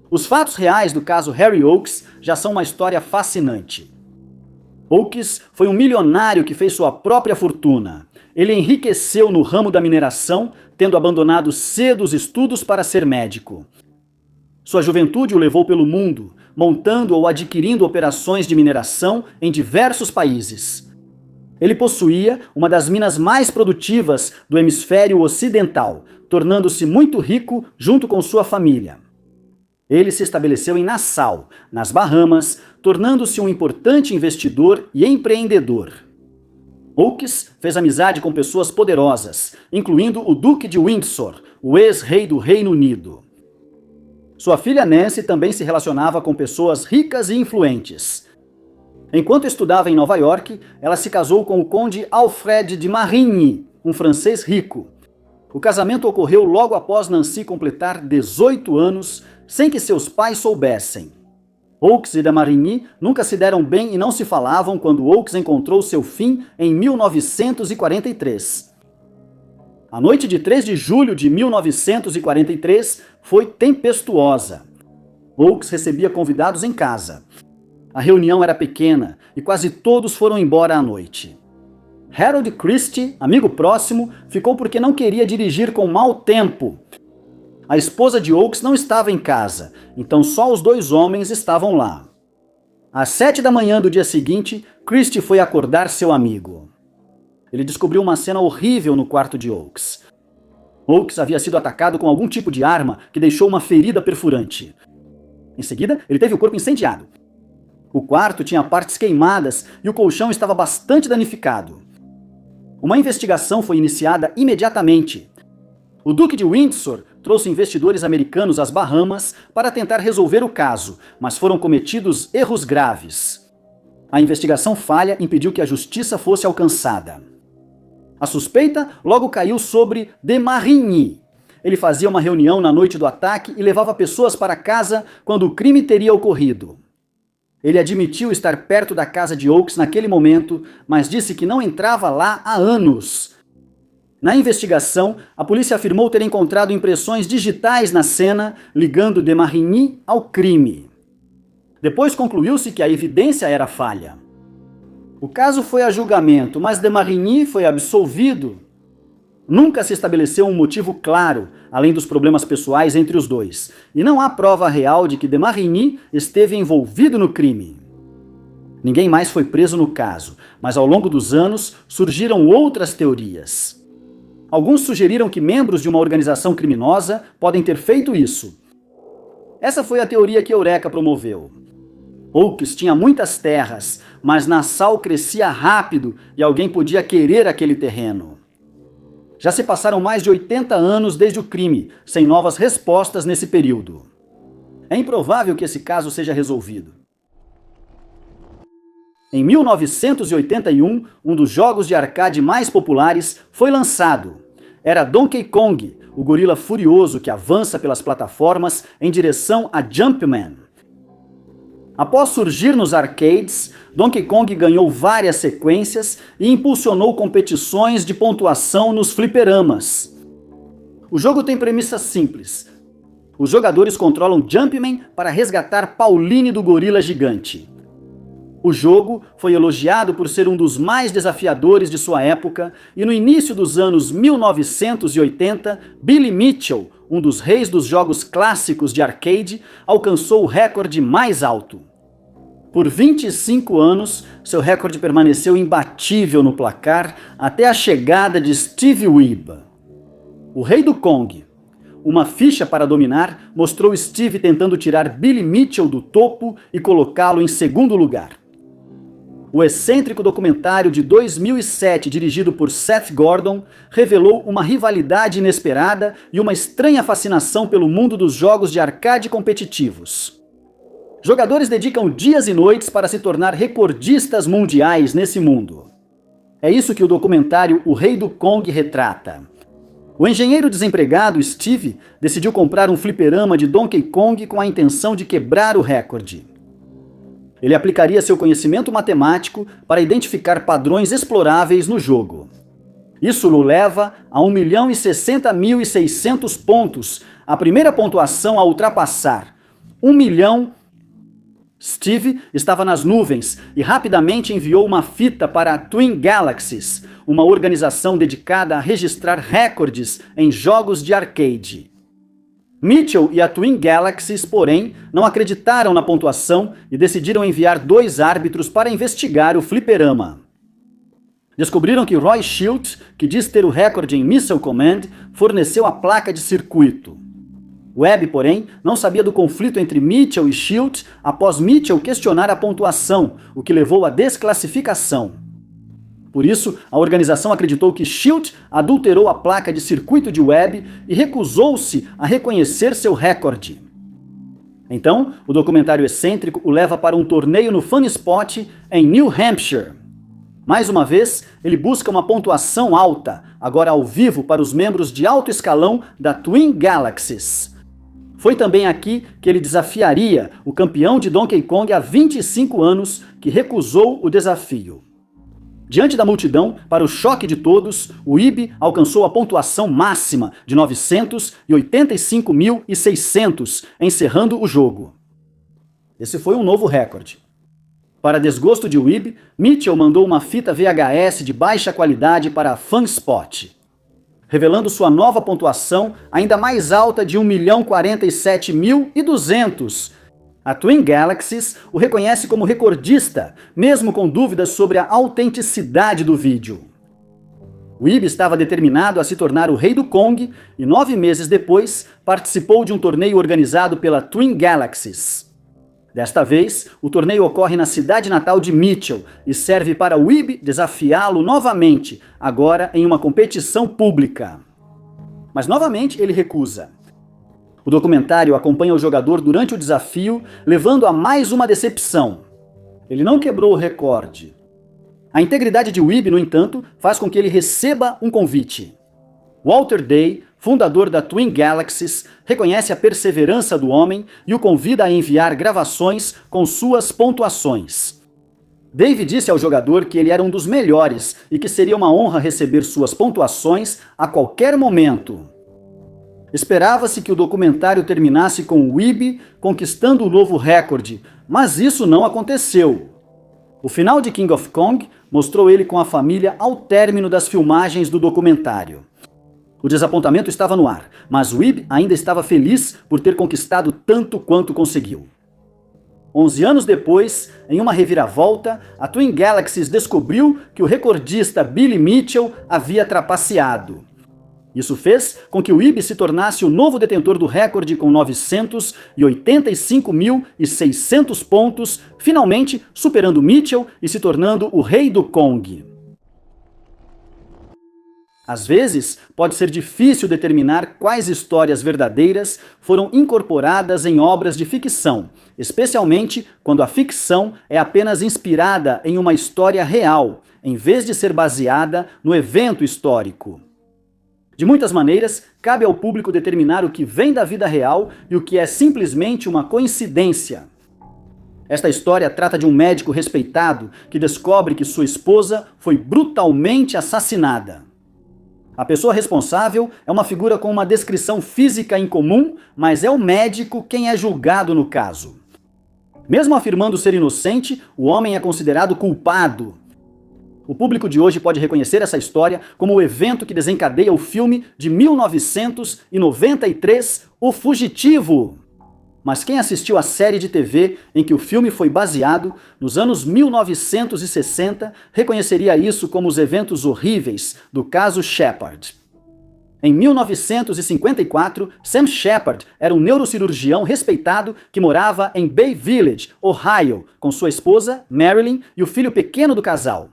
Os fatos reais do caso Harry Oakes já são uma história fascinante. Oakes foi um milionário que fez sua própria fortuna. Ele enriqueceu no ramo da mineração, tendo abandonado cedo os estudos para ser médico. Sua juventude o levou pelo mundo, montando ou adquirindo operações de mineração em diversos países. Ele possuía uma das minas mais produtivas do hemisfério ocidental, tornando-se muito rico junto com sua família. Ele se estabeleceu em Nassau, nas Bahamas, tornando-se um importante investidor e empreendedor. Oakes fez amizade com pessoas poderosas, incluindo o Duque de Windsor, o ex-rei do Reino Unido. Sua filha Nancy também se relacionava com pessoas ricas e influentes. Enquanto estudava em Nova York, ela se casou com o conde Alfred de Marigny, um francês rico. O casamento ocorreu logo após Nancy completar 18 anos, sem que seus pais soubessem. Oakes e de Marigny nunca se deram bem e não se falavam quando Oakes encontrou seu fim em 1943. A noite de 3 de julho de 1943 foi tempestuosa. Oakes recebia convidados em casa. A reunião era pequena e quase todos foram embora à noite. Harold Christie, amigo próximo, ficou porque não queria dirigir com mau tempo. A esposa de Oakes não estava em casa, então só os dois homens estavam lá. Às 7 da manhã do dia seguinte, Christie foi acordar seu amigo. Ele descobriu uma cena horrível no quarto de Oakes. Oakes havia sido atacado com algum tipo de arma que deixou uma ferida perfurante. Em seguida, ele teve o corpo incendiado. O quarto tinha partes queimadas e o colchão estava bastante danificado. Uma investigação foi iniciada imediatamente. O Duque de Windsor trouxe investidores americanos às Bahamas para tentar resolver o caso, mas foram cometidos erros graves. A investigação falha impediu que a justiça fosse alcançada. A suspeita logo caiu sobre de Marigny. Ele fazia uma reunião na noite do ataque e levava pessoas para casa quando o crime teria ocorrido. Ele admitiu estar perto da casa de Oakes naquele momento, mas disse que não entrava lá há anos. Na investigação, a polícia afirmou ter encontrado impressões digitais na cena, ligando de Marigny ao crime. Depois concluiu-se que a evidência era falha. O caso foi a julgamento, mas de Marigny foi absolvido. Nunca se estabeleceu um motivo claro, além dos problemas pessoais entre os dois, e não há prova real de que de Marigny esteve envolvido no crime. Ninguém mais foi preso no caso, mas ao longo dos anos surgiram outras teorias. Alguns sugeriram que membros de uma organização criminosa podem ter feito isso. Essa foi a teoria que Eureka promoveu. Oakes tinha muitas terras, mas Nassau crescia rápido e alguém podia querer aquele terreno. Já se passaram mais de 80 anos desde o crime, sem novas respostas nesse período. É improvável que esse caso seja resolvido. Em 1981, um dos jogos de arcade mais populares foi lançado. Era Donkey Kong, o gorila furioso que avança pelas plataformas em direção a Jumpman. Após surgir nos arcades, Donkey Kong ganhou várias sequências e impulsionou competições de pontuação nos fliperamas. O jogo tem premissa simples. Os jogadores controlam Jumpman para resgatar Pauline do gorila gigante. O jogo foi elogiado por ser um dos mais desafiadores de sua época e no início dos anos 1980, Billy Mitchell, um dos reis dos jogos clássicos de arcade, alcançou o recorde mais alto. Por 25 anos, seu recorde permaneceu imbatível no placar até a chegada de Steve Webb. O rei do Kong. Uma ficha para dominar mostrou Steve tentando tirar Billy Mitchell do topo e colocá-lo em segundo lugar. O excêntrico documentário de 2007, dirigido por Seth Gordon, revelou uma rivalidade inesperada e uma estranha fascinação pelo mundo dos jogos de arcade competitivos. Jogadores dedicam dias e noites para se tornar recordistas mundiais nesse mundo. É isso que o documentário O Rei do Kong retrata. O engenheiro desempregado Steve decidiu comprar um fliperama de Donkey Kong com a intenção de quebrar o recorde. Ele aplicaria seu conhecimento matemático para identificar padrões exploráveis no jogo. Isso o leva a 1.060.600 pontos, a primeira pontuação a ultrapassar. 1 milhão. Steve estava nas nuvens e rapidamente enviou uma fita para a Twin Galaxies, uma organização dedicada a registrar recordes em jogos de arcade. Mitchell e a Twin Galaxies, porém, não acreditaram na pontuação e decidiram enviar 2 árbitros para investigar o fliperama. Descobriram que Roy Schilt, que diz ter o recorde em Missile Command, forneceu a placa de circuito. Webb, porém, não sabia do conflito entre Mitchell e Schilt após Mitchell questionar a pontuação, o que levou à desclassificação. Por isso, a organização acreditou que Schilt adulterou a placa de circuito de Webb e recusou-se a reconhecer seu recorde. Então, o documentário excêntrico o leva para um torneio no Fun Spot em New Hampshire. Mais uma vez, ele busca uma pontuação alta, agora ao vivo para os membros de alto escalão da Twin Galaxies. Foi também aqui que ele desafiaria o campeão de Donkey Kong há 25 anos, que recusou o desafio. Diante da multidão, para o choque de todos, o Ibi alcançou a pontuação máxima de 985.600, encerrando o jogo. Esse foi um novo recorde. Para desgosto de Webb, Mitchell mandou uma fita VHS de baixa qualidade para a Fun Spot, revelando sua nova pontuação ainda mais alta de 1.047.200. A Twin Galaxies o reconhece como recordista, mesmo com dúvidas sobre a autenticidade do vídeo. Webb estava determinado a se tornar o Rei do Kong e 9 meses depois participou de um torneio organizado pela Twin Galaxies. Desta vez, o torneio ocorre na cidade natal de Mitchell e serve para Webb desafiá-lo novamente, agora em uma competição pública. Mas novamente ele recusa. O documentário acompanha o jogador durante o desafio, levando a mais uma decepção. Ele não quebrou o recorde. A integridade de Webb, no entanto, faz com que ele receba um convite. Walter Day, fundador da Twin Galaxies, reconhece a perseverança do homem e o convida a enviar gravações com suas pontuações. Dave disse ao jogador que ele era um dos melhores e que seria uma honra receber suas pontuações a qualquer momento. Esperava-se que o documentário terminasse com Webb conquistando o novo recorde, mas isso não aconteceu. O final de King of Kong mostrou ele com a família ao término das filmagens do documentário. O desapontamento estava no ar, mas Webb ainda estava feliz por ter conquistado tanto quanto conseguiu. 11 anos depois, em uma reviravolta, a Twin Galaxies descobriu que o recordista Billy Mitchell havia trapaceado. Isso fez com que o Webb se tornasse o novo detentor do recorde com 985.600 pontos, finalmente superando Mitchell e se tornando o Rei do Kong. Às vezes, pode ser difícil determinar quais histórias verdadeiras foram incorporadas em obras de ficção, especialmente quando a ficção é apenas inspirada em uma história real, em vez de ser baseada no evento histórico. De muitas maneiras, cabe ao público determinar o que vem da vida real e o que é simplesmente uma coincidência. Esta história trata de um médico respeitado que descobre que sua esposa foi brutalmente assassinada. A pessoa responsável é uma figura com uma descrição física incomum, mas é o médico quem é julgado no caso. Mesmo afirmando ser inocente, o homem é considerado culpado. O público de hoje pode reconhecer essa história como o evento que desencadeia o filme de 1993, O Fugitivo. Mas quem assistiu à série de TV em que o filme foi baseado, nos anos 1960, reconheceria isso como os eventos horríveis do caso Shepard. Em 1954, Sam Shepard era um neurocirurgião respeitado que morava em Bay Village, Ohio, com sua esposa, Marilyn, e o filho pequeno do casal.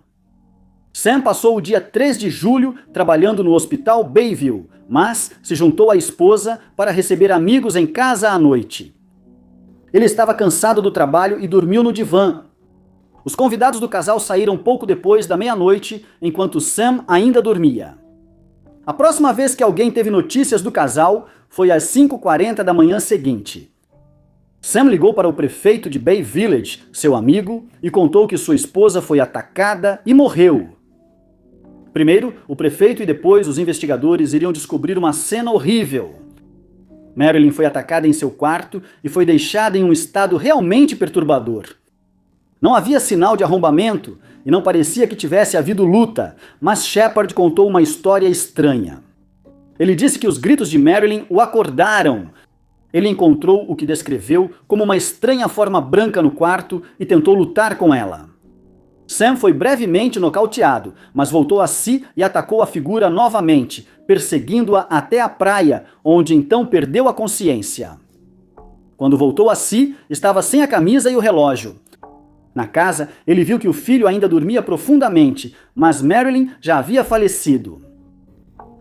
Sam passou o dia 3 de julho trabalhando no Hospital Bayview, mas se juntou à esposa para receber amigos em casa à noite. Ele estava cansado do trabalho e dormiu no divã. Os convidados do casal saíram pouco depois da meia-noite, enquanto Sam ainda dormia. A próxima vez que alguém teve notícias do casal foi às 5h40 da manhã seguinte. Sam ligou para o prefeito de Bay Village, seu amigo, e contou que sua esposa foi atacada e morreu. Primeiro, o prefeito e depois os investigadores iriam descobrir uma cena horrível. Marilyn foi atacada em seu quarto e foi deixada em um estado realmente perturbador. Não havia sinal de arrombamento e não parecia que tivesse havido luta, mas Shepard contou uma história estranha. Ele disse que os gritos de Marilyn o acordaram. Ele encontrou o que descreveu como uma estranha forma branca no quarto e tentou lutar com ela. Sam foi brevemente nocauteado, mas voltou a si e atacou a figura novamente, perseguindo-a até a praia, onde então perdeu a consciência. Quando voltou a si, estava sem a camisa e o relógio. Na casa, ele viu que o filho ainda dormia profundamente, mas Marilyn já havia falecido.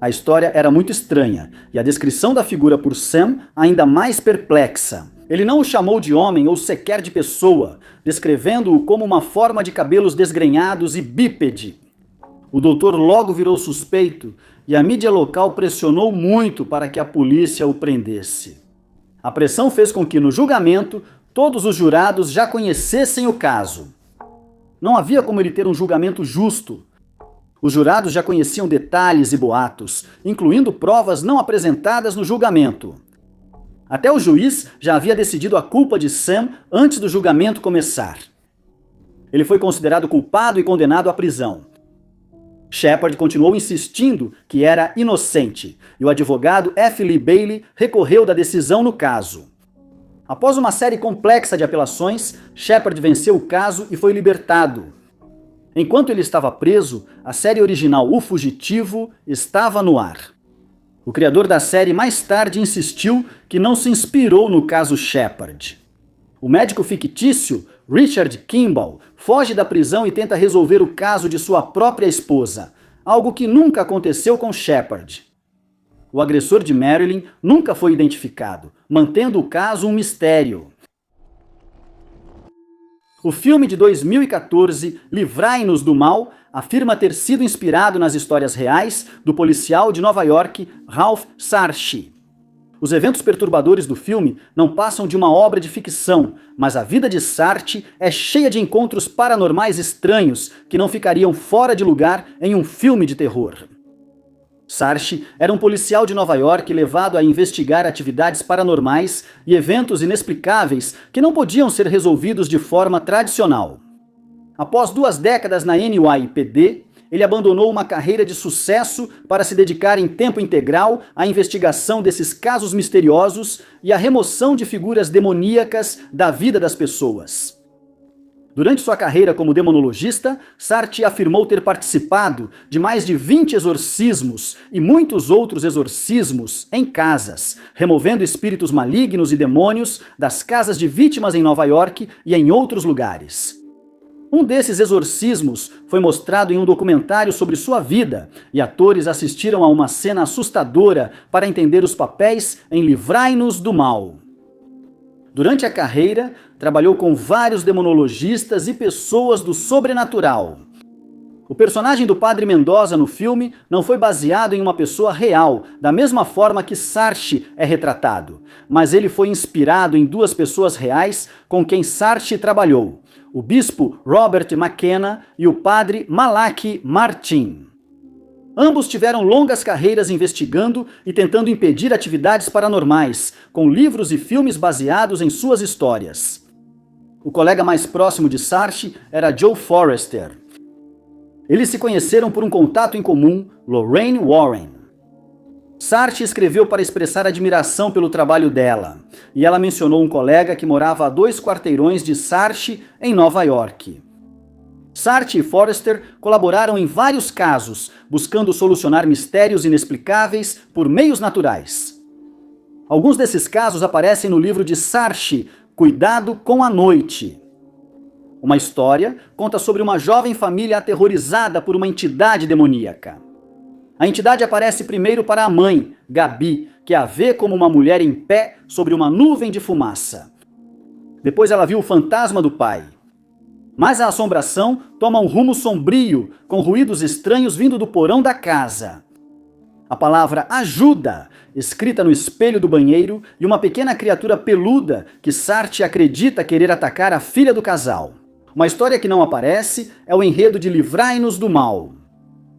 A história era muito estranha, e a descrição da figura por Sam ainda mais perplexa. Ele não o chamou de homem ou sequer de pessoa, descrevendo-o como uma forma de cabelos desgrenhados e bípede. O doutor logo virou suspeito e a mídia local pressionou muito para que a polícia o prendesse. A pressão fez com que, no julgamento, todos os jurados já conhecessem o caso. Não havia como ele ter um julgamento justo. Os jurados já conheciam detalhes e boatos, incluindo provas não apresentadas no julgamento. Até o juiz já havia decidido a culpa de Sam antes do julgamento começar. Ele foi considerado culpado e condenado à prisão. Shepard continuou insistindo que era inocente, e o advogado F. Lee Bailey recorreu da decisão no caso. Após uma série complexa de apelações, Shepard venceu o caso e foi libertado. Enquanto ele estava preso, a série original O Fugitivo estava no ar. O criador da série mais tarde insistiu que não se inspirou no caso Shepard. O médico fictício, Richard Kimball, foge da prisão e tenta resolver o caso de sua própria esposa, algo que nunca aconteceu com Shepard. O agressor de Marilyn nunca foi identificado, mantendo o caso um mistério. O filme de 2014, Livrai-nos do Mal, afirma ter sido inspirado nas histórias reais do policial de Nova York, Ralph Sarsky. Os eventos perturbadores do filme não passam de uma obra de ficção, mas a vida de Sarsky é cheia de encontros paranormais estranhos que não ficariam fora de lugar em um filme de terror. Sarsky era um policial de Nova York levado a investigar atividades paranormais e eventos inexplicáveis que não podiam ser resolvidos de forma tradicional. Após 2 décadas na NYPD, ele abandonou uma carreira de sucesso para se dedicar em tempo integral à investigação desses casos misteriosos e à remoção de figuras demoníacas da vida das pessoas. Durante sua carreira como demonologista, Sarsky afirmou ter participado de mais de 20 exorcismos e muitos outros exorcismos em casas, removendo espíritos malignos e demônios das casas de vítimas em Nova York e em outros lugares. Um desses exorcismos foi mostrado em um documentário sobre sua vida, e atores assistiram a uma cena assustadora para entender os papéis em Livrai-nos do Mal. Durante a carreira, trabalhou com vários demonologistas e pessoas do sobrenatural. O personagem do Padre Mendoza no filme não foi baseado em uma pessoa real, da mesma forma que Sarsky é retratado, mas ele foi inspirado em 2 pessoas reais com quem Sarsky trabalhou: o bispo Robert McKenna e o padre Malachi Martin. Ambos tiveram longas carreiras investigando e tentando impedir atividades paranormais, com livros e filmes baseados em suas histórias. O colega mais próximo de Sarsky era Joe Forrester. Eles se conheceram por um contato em comum, Lorraine Warren. Sarsky escreveu para expressar admiração pelo trabalho dela, e ela mencionou um colega que morava a 2 quarteirões de Sarsky, em Nova York. Sartre e Forster colaboraram em vários casos, buscando solucionar mistérios inexplicáveis por meios naturais. Alguns desses casos aparecem no livro de Sartre, Cuidado com a Noite. Uma história conta sobre uma jovem família aterrorizada por uma entidade demoníaca. A entidade aparece primeiro para a mãe, Gabi, que a vê como uma mulher em pé sobre uma nuvem de fumaça. Depois ela viu o fantasma do pai. Mas a assombração toma um rumo sombrio, com ruídos estranhos vindo do porão da casa. A palavra ajuda, escrita no espelho do banheiro, e uma pequena criatura peluda que Sartre acredita querer atacar a filha do casal. Uma história que não aparece é o enredo de Livrai-nos do Mal.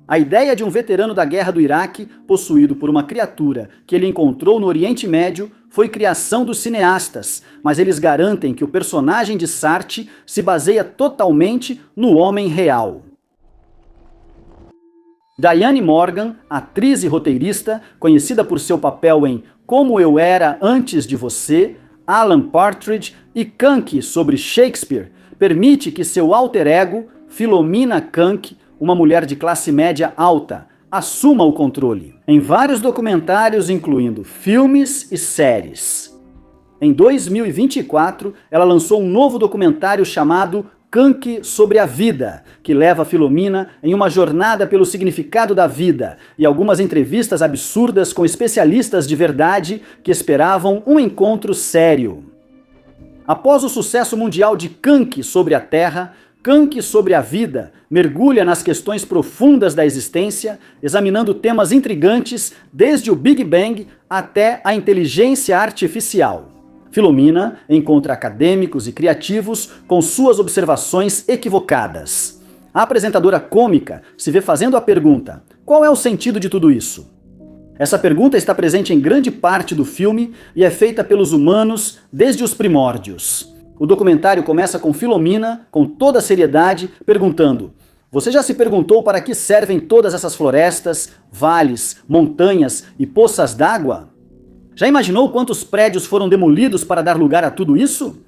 A ideia de um veterano da guerra do Iraque, possuído por uma criatura que ele encontrou no Oriente Médio, foi criação dos cineastas, mas eles garantem que o personagem de Sartre se baseia totalmente no homem real. Diane Morgan, atriz e roteirista, conhecida por seu papel em Como Eu Era Antes de Você, Alan Partridge e Kank sobre Shakespeare, permite que seu alter ego, Philomena Kank, uma mulher de classe média alta, assuma o controle. Em vários documentários, incluindo filmes e séries. Em 2024, ela lançou um novo documentário chamado Kank sobre a Vida, que leva Philomena em uma jornada pelo significado da vida e algumas entrevistas absurdas com especialistas de verdade que esperavam um encontro sério. Após o sucesso mundial de Kank sobre a Terra, Kank sobre a Vida mergulha nas questões profundas da existência, examinando temas intrigantes desde o Big Bang até a inteligência artificial. Philomena encontra acadêmicos e criativos com suas observações equivocadas. A apresentadora cômica se vê fazendo a pergunta: qual é o sentido de tudo isso? Essa pergunta está presente em grande parte do filme e é feita pelos humanos desde os primórdios. O documentário começa com Philomena, com toda a seriedade, perguntando: você já se perguntou para que servem todas essas florestas, vales, montanhas e poças d'água? Já imaginou quantos prédios foram demolidos para dar lugar a tudo isso?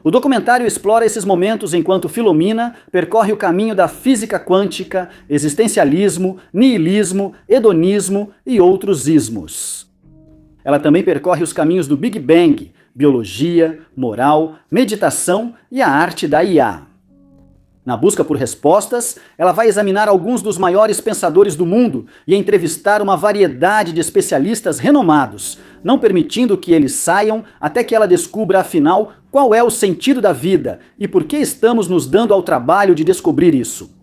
O documentário explora esses momentos enquanto Philomena percorre o caminho da física quântica, existencialismo, niilismo, hedonismo e outros ismos. Ela também percorre os caminhos do Big Bang, biologia, moral, meditação e a arte da IA. Na busca por respostas, ela vai examinar alguns dos maiores pensadores do mundo e entrevistar uma variedade de especialistas renomados, não permitindo que eles saiam até que ela descubra, afinal, qual é o sentido da vida e por que estamos nos dando ao trabalho de descobrir isso.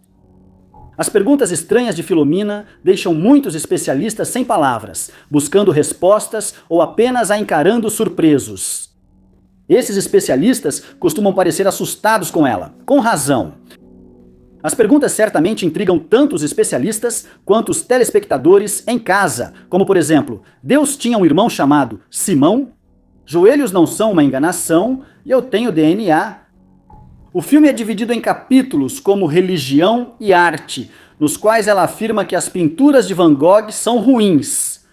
As perguntas estranhas de Philomena deixam muitos especialistas sem palavras, buscando respostas ou apenas a encarando surpresos. Esses especialistas costumam parecer assustados com ela, com razão. As perguntas certamente intrigam tanto os especialistas quanto os telespectadores em casa, como por exemplo, Deus tinha um irmão chamado Simão? Joelhos não são uma enganação e eu tenho DNA. O filme é dividido em capítulos como religião e arte, nos quais ela afirma que as pinturas de Van Gogh são ruins.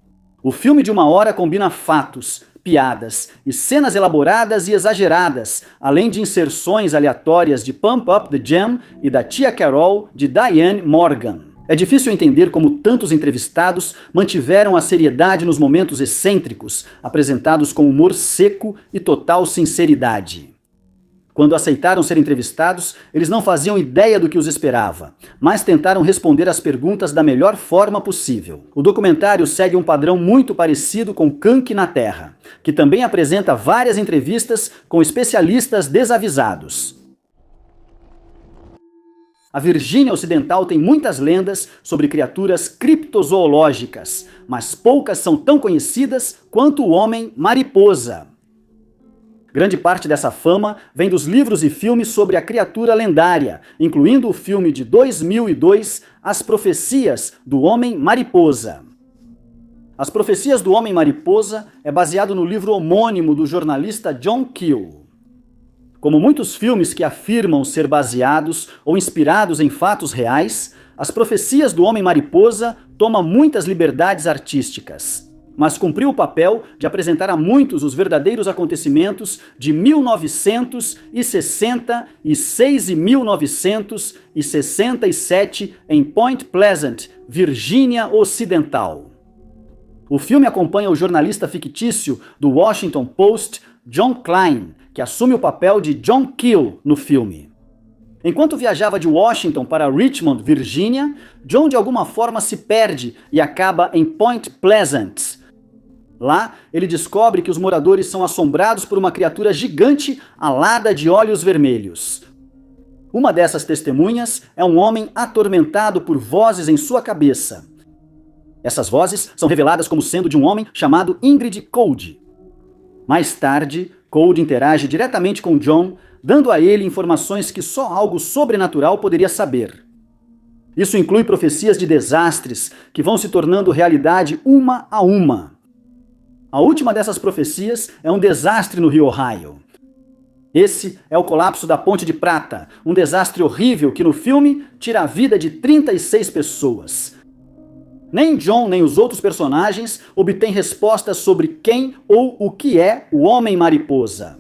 O filme de 1 hora combina fatos, piadas e cenas elaboradas e exageradas, além de inserções aleatórias de Pump Up the Jam e da Tia Carol de Diane Morgan. É difícil entender como tantos entrevistados mantiveram a seriedade nos momentos excêntricos, apresentados com humor seco e total sinceridade. Quando aceitaram ser entrevistados, eles não faziam ideia do que os esperava, mas tentaram responder às perguntas da melhor forma possível. O documentário segue um padrão muito parecido com Kank na Terra, que também apresenta várias entrevistas com especialistas desavisados. A Virgínia Ocidental tem muitas lendas sobre criaturas criptozoológicas, mas poucas são tão conhecidas quanto o homem mariposa. Grande parte dessa fama vem dos livros e filmes sobre a criatura lendária, incluindo o filme de 2002, As Profecias do Homem-Mariposa. As Profecias do Homem-Mariposa é baseado no livro homônimo do jornalista John Keel. Como muitos filmes que afirmam ser baseados ou inspirados em fatos reais, As Profecias do Homem-Mariposa toma muitas liberdades artísticas. mas cumpriu o papel de apresentar a muitos os verdadeiros acontecimentos de 1966 e 1967 em Point Pleasant, Virgínia Ocidental. O filme acompanha o jornalista fictício do Washington Post, John Klein, que assume o papel de John Keel no filme. Enquanto viajava de Washington para Richmond, Virgínia, John de alguma forma se perde e acaba em Point Pleasant. Lá, ele descobre que os moradores são assombrados por uma criatura gigante alada de olhos vermelhos. Uma dessas testemunhas é um homem atormentado por vozes em sua cabeça. Essas vozes são reveladas como sendo de um homem chamado Ingrid Cold. Mais tarde, Cold interage diretamente com John, dando a ele informações que só algo sobrenatural poderia saber. Isso inclui profecias de desastres que vão se tornando realidade uma a uma. A última dessas profecias é um desastre no Rio Ohio. Esse é o colapso da Ponte de Prata, um desastre horrível que no filme tira a vida de 36 pessoas. Nem John nem os outros personagens obtêm respostas sobre quem ou o que é o Homem-Mariposa.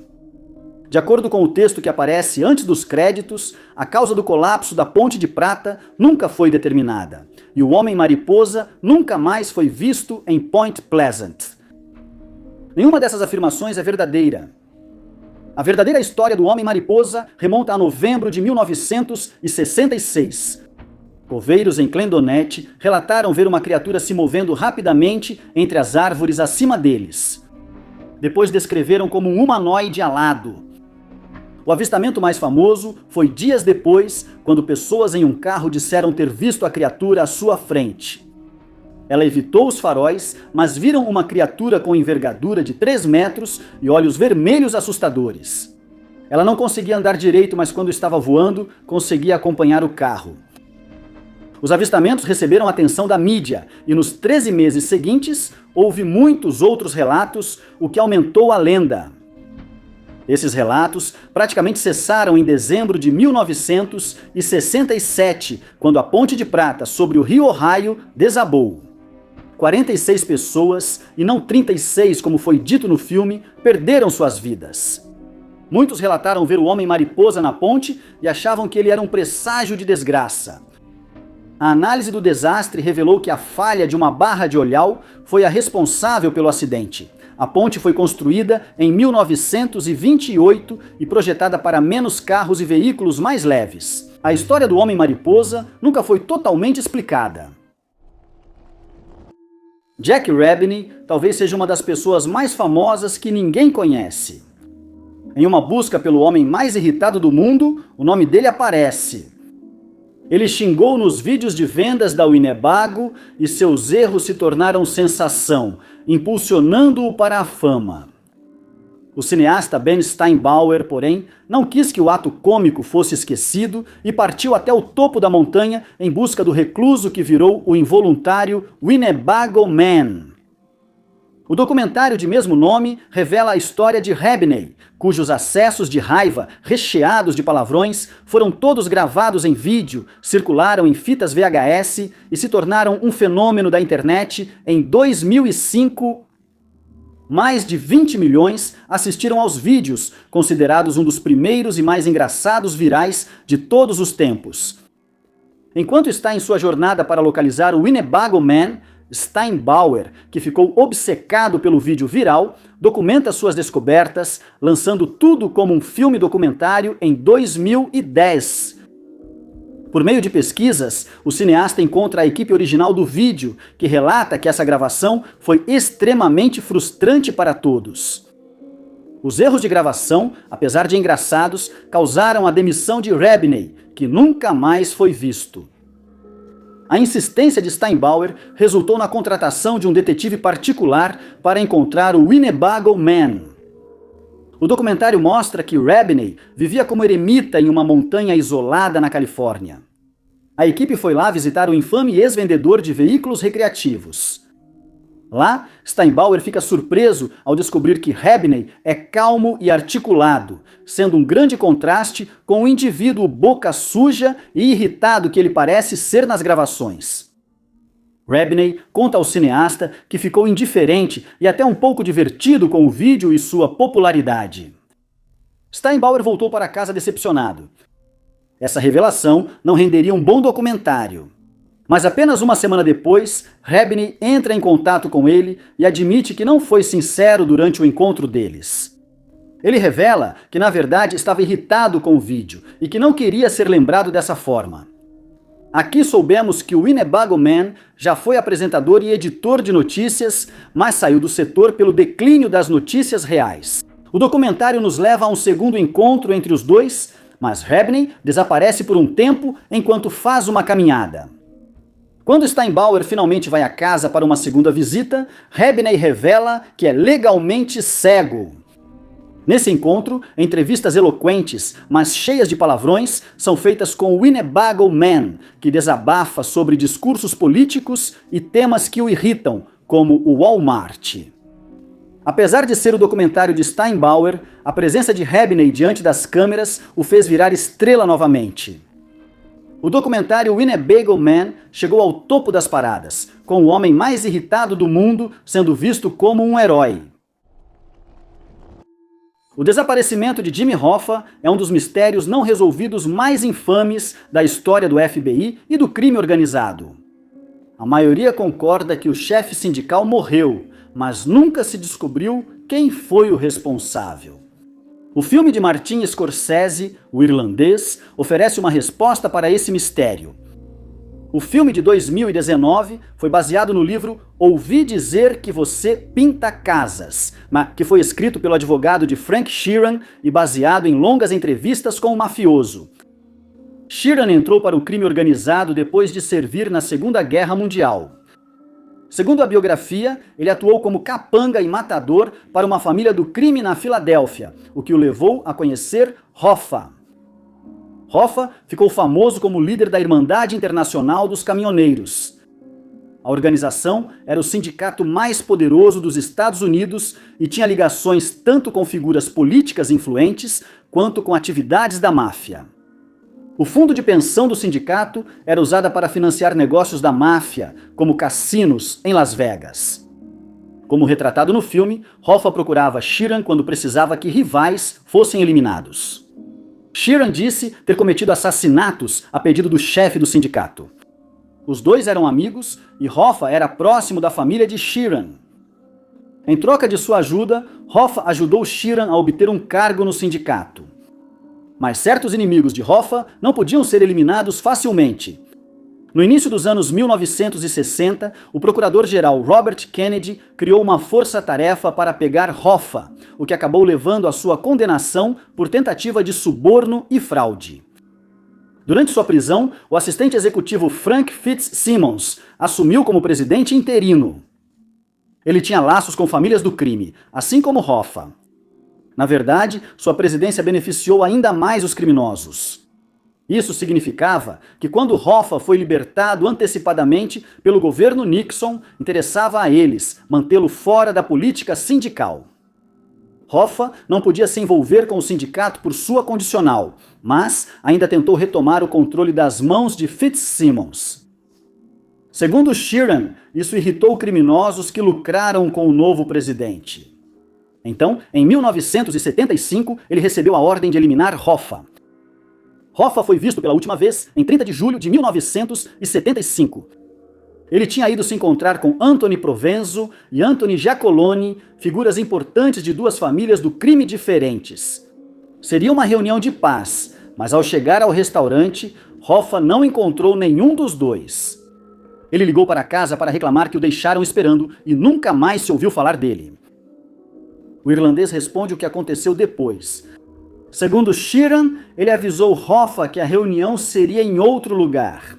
De acordo com o texto que aparece antes dos créditos, a causa do colapso da Ponte de Prata nunca foi determinada, e o Homem-Mariposa nunca mais foi visto em Point Pleasant. Nenhuma dessas afirmações é verdadeira. A verdadeira história do Homem-Mariposa remonta a novembro de 1966. Coveiros em Clendonet relataram ver uma criatura se movendo rapidamente entre as árvores acima deles. Depois descreveram como um humanoide alado. O avistamento mais famoso foi dias depois, quando pessoas em um carro disseram ter visto a criatura à sua frente. Ela evitou os faróis, mas viram uma criatura com envergadura de 3 metros e olhos vermelhos assustadores. Ela não conseguia andar direito, mas quando estava voando, conseguia acompanhar o carro. Os avistamentos receberam a atenção da mídia e nos 13 meses seguintes houve muitos outros relatos, o que aumentou a lenda. Esses relatos praticamente cessaram em dezembro de 1967, quando a Ponte de Prata sobre o Rio Ohio desabou. 46 pessoas, e não 36 como foi dito no filme, perderam suas vidas. Muitos relataram ver o Homem-Mariposa na ponte e achavam que ele era um presságio de desgraça. A análise do desastre revelou que a falha de uma barra de olhau foi a responsável pelo acidente. A ponte foi construída em 1928 e projetada para menos carros e veículos mais leves. A história do Homem-Mariposa nunca foi totalmente explicada. Jack Rabiney talvez seja uma das pessoas mais famosas que ninguém conhece. Em uma busca pelo homem mais irritado do mundo, o nome dele aparece. Ele xingou nos vídeos de vendas da Winnebago e seus erros se tornaram sensação, impulsionando-o para a fama. O cineasta Ben Steinbauer, porém, não quis que o ato cômico fosse esquecido e partiu até o topo da montanha em busca do recluso que virou o involuntário Winnebago Man. O documentário de mesmo nome revela a história de Rabiney, cujos acessos de raiva, recheados de palavrões, foram todos gravados em vídeo, circularam em fitas VHS e se tornaram um fenômeno da internet em 2005. Mais de 20 milhões assistiram aos vídeos, considerados um dos primeiros e mais engraçados virais de todos os tempos. Enquanto está em sua jornada para localizar o Winnebago Man, Steinbauer, que ficou obcecado pelo vídeo viral, documenta suas descobertas, lançando tudo como um filme documentário em 2010. Por meio de pesquisas, o cineasta encontra a equipe original do vídeo, que relata que essa gravação foi extremamente frustrante para todos. Os erros de gravação, apesar de engraçados, causaram a demissão de Rabiney, que nunca mais foi visto. A insistência de Steinbauer resultou na contratação de um detetive particular para encontrar o Winnebago Man. O documentário mostra que Rabiney vivia como eremita em uma montanha isolada na Califórnia. A equipe foi lá visitar o infame ex-vendedor de veículos recreativos. Lá, Steinbauer fica surpreso ao descobrir que Rabiney é calmo e articulado, sendo um grande contraste com o indivíduo boca suja e irritado que ele parece ser nas gravações. Rabiney conta ao cineasta que ficou indiferente e até um pouco divertido com o vídeo e sua popularidade. Steinbauer voltou para casa decepcionado. Essa revelação não renderia um bom documentário. Mas apenas uma semana depois, Rabiney entra em contato com ele e admite que não foi sincero durante o encontro deles. Ele revela que na verdade estava irritado com o vídeo e que não queria ser lembrado dessa forma. Aqui soubemos que o Winnebago Man já foi apresentador e editor de notícias, mas saiu do setor pelo declínio das notícias reais. O documentário nos leva a um segundo encontro entre os dois, mas Rabiney desaparece por um tempo enquanto faz uma caminhada. Quando Steinbauer finalmente vai à casa para uma segunda visita, Rabiney revela que é legalmente cego. Nesse encontro, entrevistas eloquentes, mas cheias de palavrões, são feitas com Winnebago Man, que desabafa sobre discursos políticos e temas que o irritam, como o Walmart. Apesar de ser o documentário de Steinbauer, a presença de Rabiney diante das câmeras o fez virar estrela novamente. O documentário Winnebago Man chegou ao topo das paradas, com o homem mais irritado do mundo sendo visto como um herói. O desaparecimento de Jimmy Hoffa é um dos mistérios não resolvidos mais infames da história do FBI e do crime organizado. A maioria concorda que o chefe sindical morreu, mas nunca se descobriu quem foi o responsável. O filme de Martin Scorsese, O Irlandês, oferece uma resposta para esse mistério. O filme de 2019 foi baseado no livro Ouvi Dizer que Você Pinta Casas, que foi escrito pelo advogado de Frank Sheeran e baseado em longas entrevistas com o mafioso. Sheeran entrou para o crime organizado depois de servir na Segunda Guerra Mundial. Segundo a biografia, ele atuou como capanga e matador para uma família do crime na Filadélfia, o que o levou a conhecer Hoffa. Hoffa ficou famoso como líder da Irmandade Internacional dos Caminhoneiros. A organização era o sindicato mais poderoso dos Estados Unidos e tinha ligações tanto com figuras políticas influentes quanto com atividades da máfia. O fundo de pensão do sindicato era usado para financiar negócios da máfia, como cassinos em Las Vegas. Como retratado no filme, Hoffa procurava Sheeran quando precisava que rivais fossem eliminados. Sheeran disse ter cometido assassinatos a pedido do chefe do sindicato. Os dois eram amigos e Hoffa era próximo da família de Sheeran. Em troca de sua ajuda, Hoffa ajudou Sheeran a obter um cargo no sindicato. Mas certos inimigos de Hoffa não podiam ser eliminados facilmente. No início dos anos 1960, o procurador-geral Robert Kennedy criou uma força-tarefa para pegar Hoffa, o que acabou levando à sua condenação por tentativa de suborno e fraude. Durante sua prisão, o assistente executivo Frank Fitzsimmons assumiu como presidente interino. Ele tinha laços com famílias do crime, assim como Hoffa. Na verdade, sua presidência beneficiou ainda mais os criminosos. Isso significava que quando Hoffa foi libertado antecipadamente pelo governo Nixon, interessava a eles mantê-lo fora da política sindical. Hoffa não podia se envolver com o sindicato por sua condicional, mas ainda tentou retomar o controle das mãos de Fitzsimmons. Segundo Sheeran, isso irritou criminosos que lucraram com o novo presidente. Então, em 1975, ele recebeu a ordem de eliminar Hoffa. Hoffa foi visto pela última vez em 30 de julho de 1975. Ele tinha ido se encontrar com Anthony Provenzo e Anthony Giacolone, figuras importantes de duas famílias do crime diferentes. Seria uma reunião de paz, mas ao chegar ao restaurante, Hoffa não encontrou nenhum dos dois. Ele ligou para casa para reclamar que o deixaram esperando e nunca mais se ouviu falar dele. O irlandês responde o que aconteceu depois. Segundo Sheeran, ele avisou Hoffa que a reunião seria em outro lugar.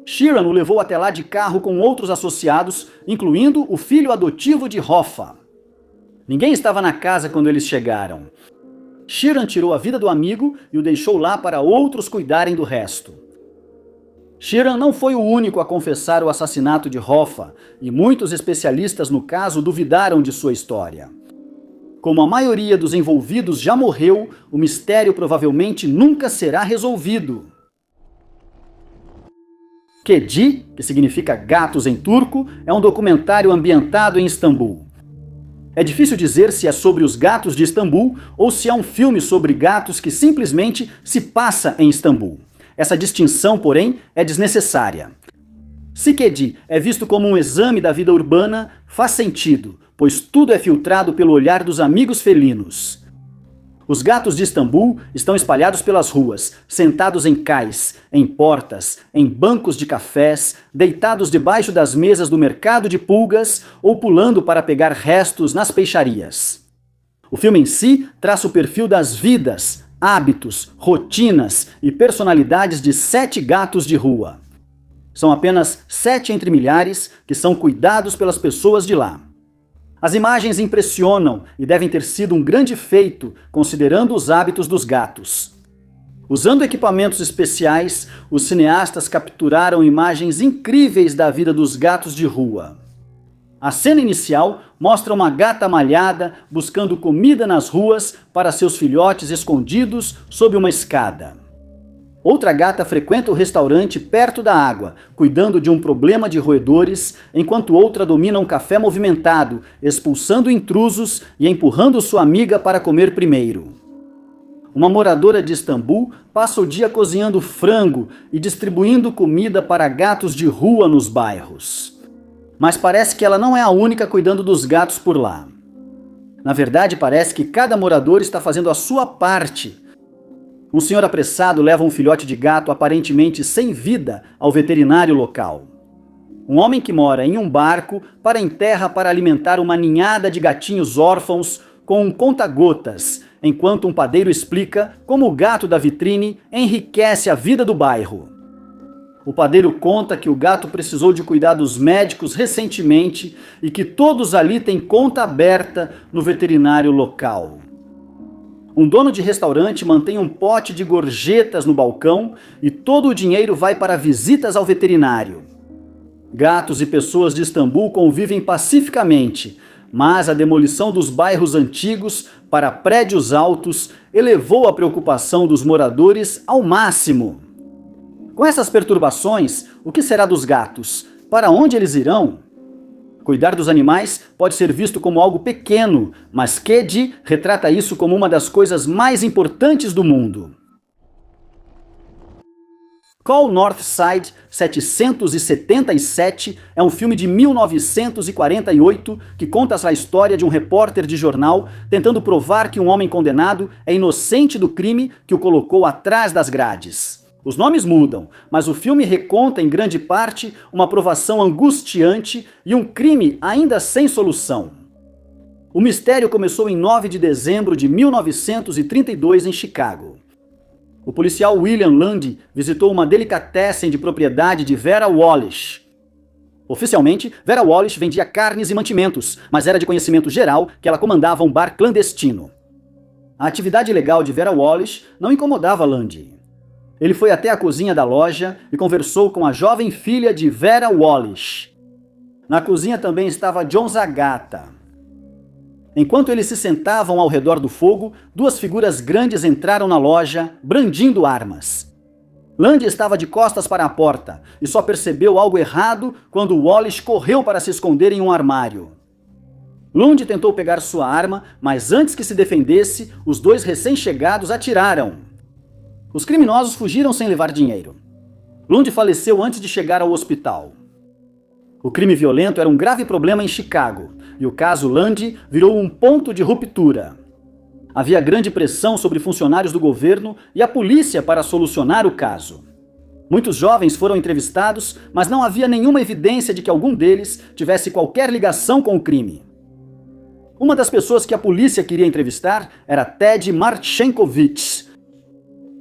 Sheeran o levou até lá de carro com outros associados, incluindo o filho adotivo de Hoffa. Ninguém estava na casa quando eles chegaram. Sheeran tirou a vida do amigo e o deixou lá para outros cuidarem do resto. Sheeran não foi o único a confessar o assassinato de Hoffa, e muitos especialistas no caso duvidaram de sua história. Como a maioria dos envolvidos já morreu, o mistério provavelmente nunca será resolvido. Kedi, que significa gatos em turco, é um documentário ambientado em Istambul. É difícil dizer se é sobre os gatos de Istambul ou se é um filme sobre gatos que simplesmente se passa em Istambul. Essa distinção, porém, é desnecessária. Se Kedi é visto como um exame da vida urbana, faz sentido, pois tudo é filtrado pelo olhar dos amigos felinos. Os gatos de Istambul estão espalhados pelas ruas, sentados em cais, em portas, em bancos de cafés, deitados debaixo das mesas do mercado de pulgas ou pulando para pegar restos nas peixarias. O filme em si traça o perfil das vidas, hábitos, rotinas e personalidades de 7 gatos de rua. São apenas 7 entre milhares que são cuidados pelas pessoas de lá. As imagens impressionam e devem ter sido um grande feito, considerando os hábitos dos gatos. Usando equipamentos especiais, os cineastas capturaram imagens incríveis da vida dos gatos de rua. A cena inicial mostra uma gata malhada buscando comida nas ruas para seus filhotes escondidos sob uma escada. Outra gata frequenta o restaurante perto da água, cuidando de um problema de roedores, enquanto outra domina um café movimentado, expulsando intrusos e empurrando sua amiga para comer primeiro. Uma moradora de Istambul passa o dia cozinhando frango e distribuindo comida para gatos de rua nos bairros. Mas parece que ela não é a única cuidando dos gatos por lá. Na verdade, parece que cada morador está fazendo a sua parte. Um senhor apressado leva um filhote de gato aparentemente sem vida ao veterinário local. Um homem que mora em um barco para em terra para alimentar uma ninhada de gatinhos órfãos com um conta-gotas, enquanto um padeiro explica como o gato da vitrine enriquece a vida do bairro. O padeiro conta que o gato precisou de cuidados médicos recentemente e que todos ali têm conta aberta no veterinário local. Um dono de restaurante mantém um pote de gorjetas no balcão e todo o dinheiro vai para visitas ao veterinário. Gatos e pessoas de Istambul convivem pacificamente, mas a demolição dos bairros antigos para prédios altos elevou a preocupação dos moradores ao máximo. Com essas perturbações, o que será dos gatos? Para onde eles irão? Cuidar dos animais pode ser visto como algo pequeno, mas Kedi retrata isso como uma das coisas mais importantes do mundo. Call North Side 777 é um filme de 1948 que conta a história de um repórter de jornal tentando provar que um homem condenado é inocente do crime que o colocou atrás das grades. Os nomes mudam, mas o filme reconta em grande parte uma provação angustiante e um crime ainda sem solução. O mistério começou em 9 de dezembro de 1932 em Chicago. O policial William Lundy visitou uma delicatessen de propriedade de Vera Wallish. Oficialmente, Vera Wallish vendia carnes e mantimentos, mas era de conhecimento geral que ela comandava um bar clandestino. A atividade ilegal de Vera Wallish não incomodava Lundy. Ele foi até a cozinha da loja e conversou com a jovem filha de Vera Wallish. Na cozinha também estava John Zagata. Enquanto eles se sentavam ao redor do fogo, 2 figuras grandes entraram na loja, brandindo armas. Lundy estava de costas para a porta e só percebeu algo errado quando Wallish correu para se esconder em um armário. Lundy tentou pegar sua arma, mas antes que se defendesse, os 2 recém-chegados atiraram. Os criminosos fugiram sem levar dinheiro. Lundy faleceu antes de chegar ao hospital. O crime violento era um grave problema em Chicago, e o caso Lundy virou um ponto de ruptura. Havia grande pressão sobre funcionários do governo e a polícia para solucionar o caso. Muitos jovens foram entrevistados, mas não havia nenhuma evidência de que algum deles tivesse qualquer ligação com o crime. Uma das pessoas que a polícia queria entrevistar era Ted Marchenkovich.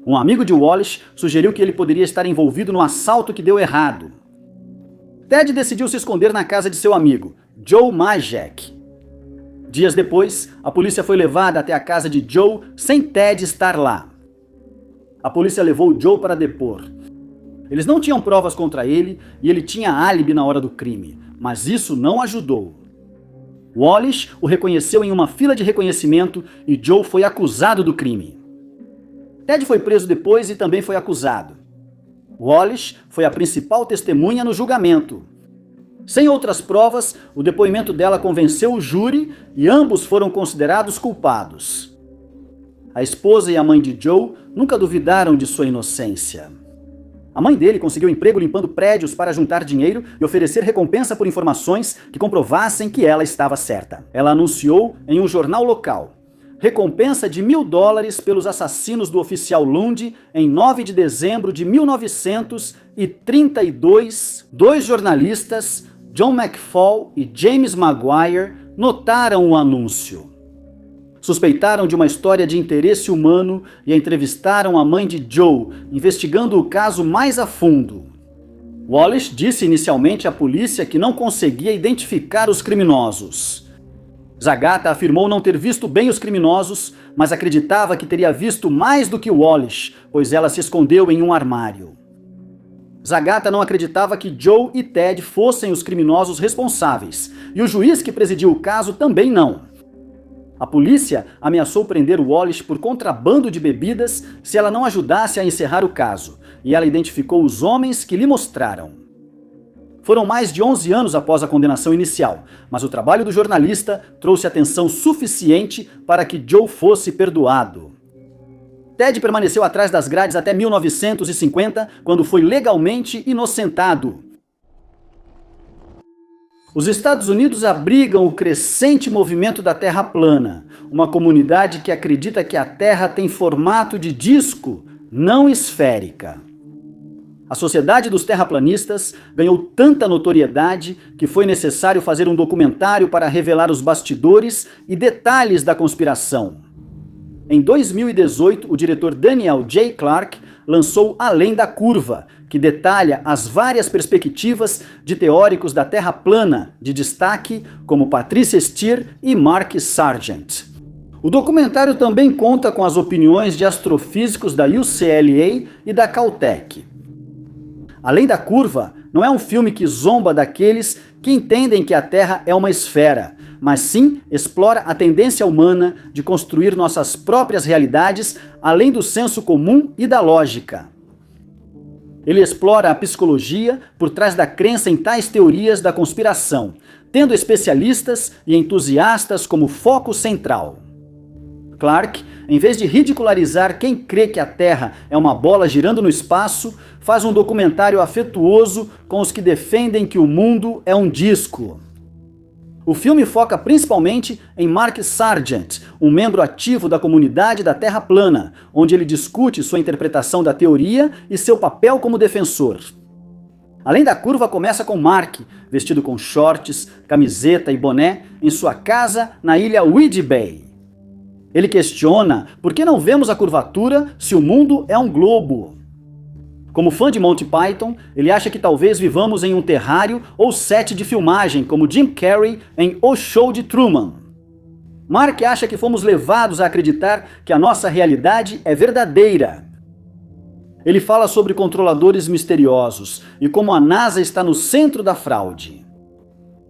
Um amigo de Wallish sugeriu que ele poderia estar envolvido no assalto que deu errado. Ted decidiu se esconder na casa de seu amigo, Joe Majek. Dias depois, a polícia foi levada até a casa de Joe sem Ted estar lá. A polícia levou Joe para depor. Eles não tinham provas contra ele e ele tinha álibi na hora do crime, mas isso não ajudou. Wallish o reconheceu em uma fila de reconhecimento e Joe foi acusado do crime. Ted foi preso depois e também foi acusado. Wallace foi a principal testemunha no julgamento. Sem outras provas, o depoimento dela convenceu o júri e ambos foram considerados culpados. A esposa e a mãe de Joe nunca duvidaram de sua inocência. A mãe dele conseguiu emprego limpando prédios para juntar dinheiro e oferecer recompensa por informações que comprovassem que ela estava certa. Ela anunciou em um jornal local: recompensa de $1.000 pelos assassinos do oficial Lundy em 9 de dezembro de 1932. Dois jornalistas, John McFall e James Maguire, notaram o anúncio. Suspeitaram de uma história de interesse humano e entrevistaram a mãe de Joe, investigando o caso mais a fundo. Wallace disse inicialmente à polícia que não conseguia identificar os criminosos. Zagata afirmou não ter visto bem os criminosos, mas acreditava que teria visto mais do que Wallace, pois ela se escondeu em um armário. Zagata não acreditava que Joe e Ted fossem os criminosos responsáveis, e o juiz que presidiu o caso também não. A polícia ameaçou prender Wallace por contrabando de bebidas se ela não ajudasse a encerrar o caso, e ela identificou os homens que lhe mostraram. Foram mais de 11 anos após a condenação inicial, mas o trabalho do jornalista trouxe atenção suficiente para que Joe fosse perdoado. Ted permaneceu atrás das grades até 1950, quando foi legalmente inocentado. Os Estados Unidos abrigam o crescente movimento da Terra plana, uma comunidade que acredita que a Terra tem formato de disco, não esférica. A Sociedade dos Terraplanistas ganhou tanta notoriedade que foi necessário fazer um documentário para revelar os bastidores e detalhes da conspiração. Em 2018, o diretor Daniel J. Clark lançou Além da Curva, que detalha as várias perspectivas de teóricos da Terra plana, de destaque como Patricia Steere e Mark Sargent. O documentário também conta com as opiniões de astrofísicos da UCLA e da Caltech. Além da Curva não é um filme que zomba daqueles que entendem que a Terra é uma esfera, mas sim explora a tendência humana de construir nossas próprias realidades além do senso comum e da lógica. Ele explora a psicologia por trás da crença em tais teorias da conspiração, tendo especialistas e entusiastas como foco central. Clark, em vez de ridicularizar quem crê que a Terra é uma bola girando no espaço, faz um documentário afetuoso com os que defendem que o mundo é um disco. O filme foca principalmente em Mark Sargent, um membro ativo da comunidade da Terra plana, onde ele discute sua interpretação da teoria e seu papel como defensor. Além da Curva começa com Mark, vestido com shorts, camiseta e boné, em sua casa na ilha Weedy Bay. Ele questiona por que não vemos a curvatura se o mundo é um globo. Como fã de Monty Python, ele acha que talvez vivamos em um terrário ou set de filmagem, como Jim Carrey em O Show de Truman. Mark acha que fomos levados a acreditar que a nossa realidade é verdadeira. Ele fala sobre controladores misteriosos e como a NASA está no centro da fraude.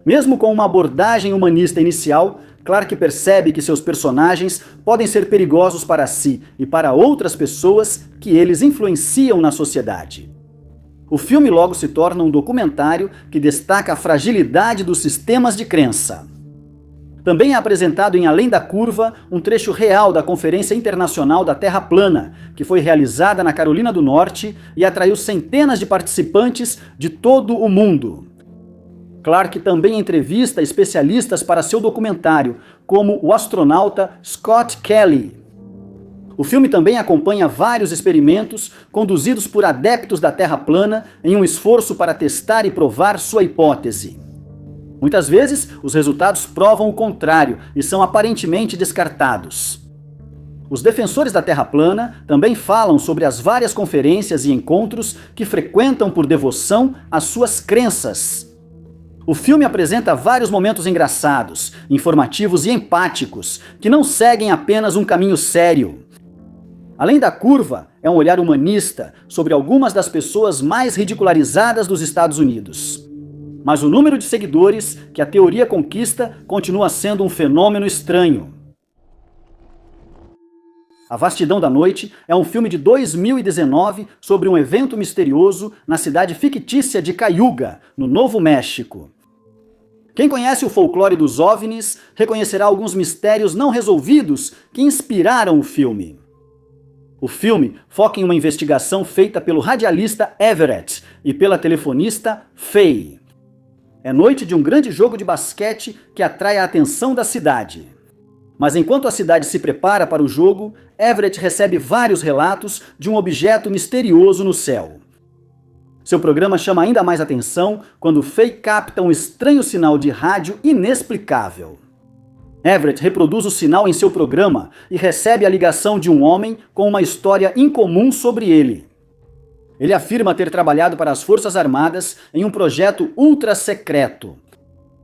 Mesmo com uma abordagem humanista inicial, Clark percebe que seus personagens podem ser perigosos para si e para outras pessoas que eles influenciam na sociedade. O filme logo se torna um documentário que destaca a fragilidade dos sistemas de crença. Também é apresentado em Além da Curva um trecho real da Conferência Internacional da Terra Plana, que foi realizada na Carolina do Norte e atraiu centenas de participantes de todo o mundo. Clark também entrevista especialistas para seu documentário, como o astronauta Scott Kelly. O filme também acompanha vários experimentos conduzidos por adeptos da Terra plana em um esforço para testar e provar sua hipótese. Muitas vezes, os resultados provam o contrário e são aparentemente descartados. Os defensores da Terra plana também falam sobre as várias conferências e encontros que frequentam por devoção às suas crenças. O filme apresenta vários momentos engraçados, informativos e empáticos, que não seguem apenas um caminho sério. Além da Curva, é um olhar humanista sobre algumas das pessoas mais ridicularizadas dos Estados Unidos. Mas o número de seguidores que a teoria conquista continua sendo um fenômeno estranho. A Vastidão da Noite é um filme de 2019 sobre um evento misterioso na cidade fictícia de Cayuga, no Novo México. Quem conhece o folclore dos OVNIs reconhecerá alguns mistérios não resolvidos que inspiraram o filme. O filme foca em uma investigação feita pelo radialista Everett e pela telefonista Faye. É noite de um grande jogo de basquete que atrai a atenção da cidade. Mas enquanto a cidade se prepara para o jogo, Everett recebe vários relatos de um objeto misterioso no céu. Seu programa chama ainda mais atenção quando Faye capta um estranho sinal de rádio inexplicável. Everett reproduz o sinal em seu programa e recebe a ligação de um homem com uma história incomum sobre ele. Ele afirma ter trabalhado para as Forças Armadas em um projeto ultra secreto.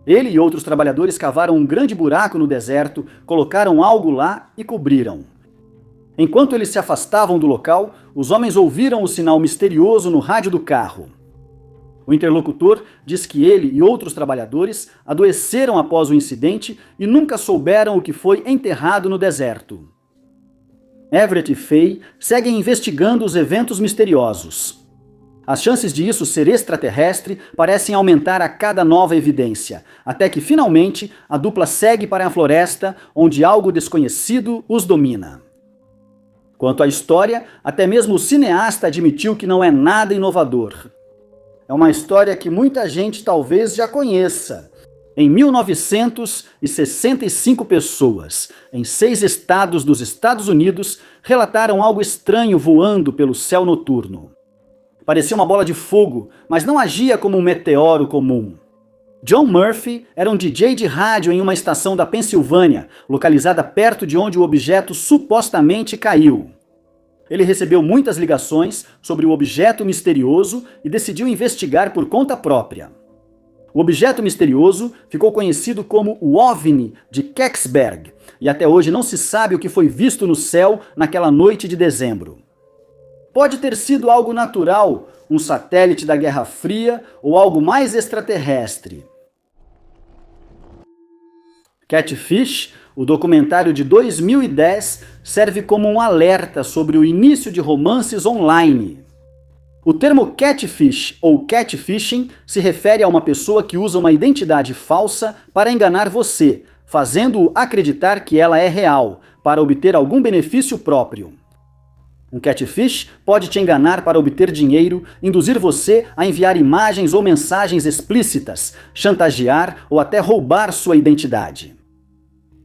Ele e outros trabalhadores cavaram um grande buraco no deserto, colocaram algo lá e cobriram. Enquanto eles se afastavam do local, os homens ouviram o sinal misterioso no rádio do carro. O interlocutor diz que ele e outros trabalhadores adoeceram após o incidente e nunca souberam o que foi enterrado no deserto. Everett e Faye seguem investigando os eventos misteriosos. As chances de isso ser extraterrestre parecem aumentar a cada nova evidência, até que finalmente a dupla segue para a floresta, onde algo desconhecido os domina. Quanto à história, até mesmo o cineasta admitiu que não é nada inovador. É uma história que muita gente talvez já conheça. Em 1965 pessoas, em 6 estados dos Estados Unidos, relataram algo estranho voando pelo céu noturno. Parecia uma bola de fogo, mas não agia como um meteoro comum. John Murphy era um DJ de rádio em uma estação da Pensilvânia, localizada perto de onde o objeto supostamente caiu. Ele recebeu muitas ligações sobre o objeto misterioso e decidiu investigar por conta própria. O objeto misterioso ficou conhecido como o OVNI de Kecksburg, e até hoje não se sabe o que foi visto no céu naquela noite de dezembro. Pode ter sido algo natural, um satélite da Guerra Fria ou algo mais extraterrestre. Catfish, o documentário de 2010, serve como um alerta sobre o início de romances online. O termo catfish ou catfishing se refere a uma pessoa que usa uma identidade falsa para enganar você, fazendo-o acreditar que ela é real, para obter algum benefício próprio. Um catfish pode te enganar para obter dinheiro, induzir você a enviar imagens ou mensagens explícitas, chantagear ou até roubar sua identidade.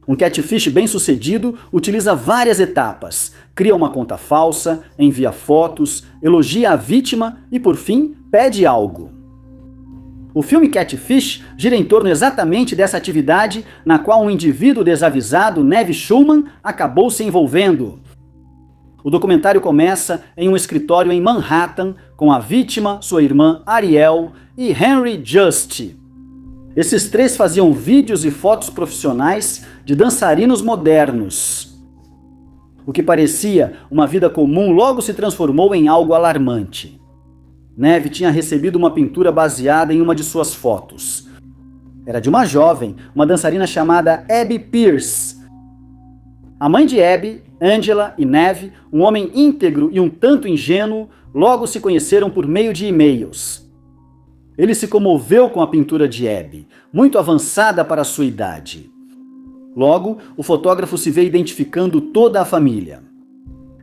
Um catfish bem-sucedido utiliza várias etapas, cria uma conta falsa, envia fotos, elogia a vítima e, por fim, pede algo. O filme Catfish gira em torno exatamente dessa atividade na qual um indivíduo desavisado, Nev Schulman, acabou se envolvendo. O documentário começa em um escritório em Manhattan, com a vítima, sua irmã Ariel e Henry Just. Esses 3 faziam vídeos e fotos profissionais de dançarinos modernos. O que parecia uma vida comum logo se transformou em algo alarmante. Nev tinha recebido uma pintura baseada em uma de suas fotos. Era de uma jovem, uma dançarina chamada Abby Pierce. A mãe de Abby, Angela e Nev, um homem íntegro e um tanto ingênuo, logo se conheceram por meio de e-mails. Ele se comoveu com a pintura de Abby, muito avançada para a sua idade. Logo, o fotógrafo se vê identificando toda a família.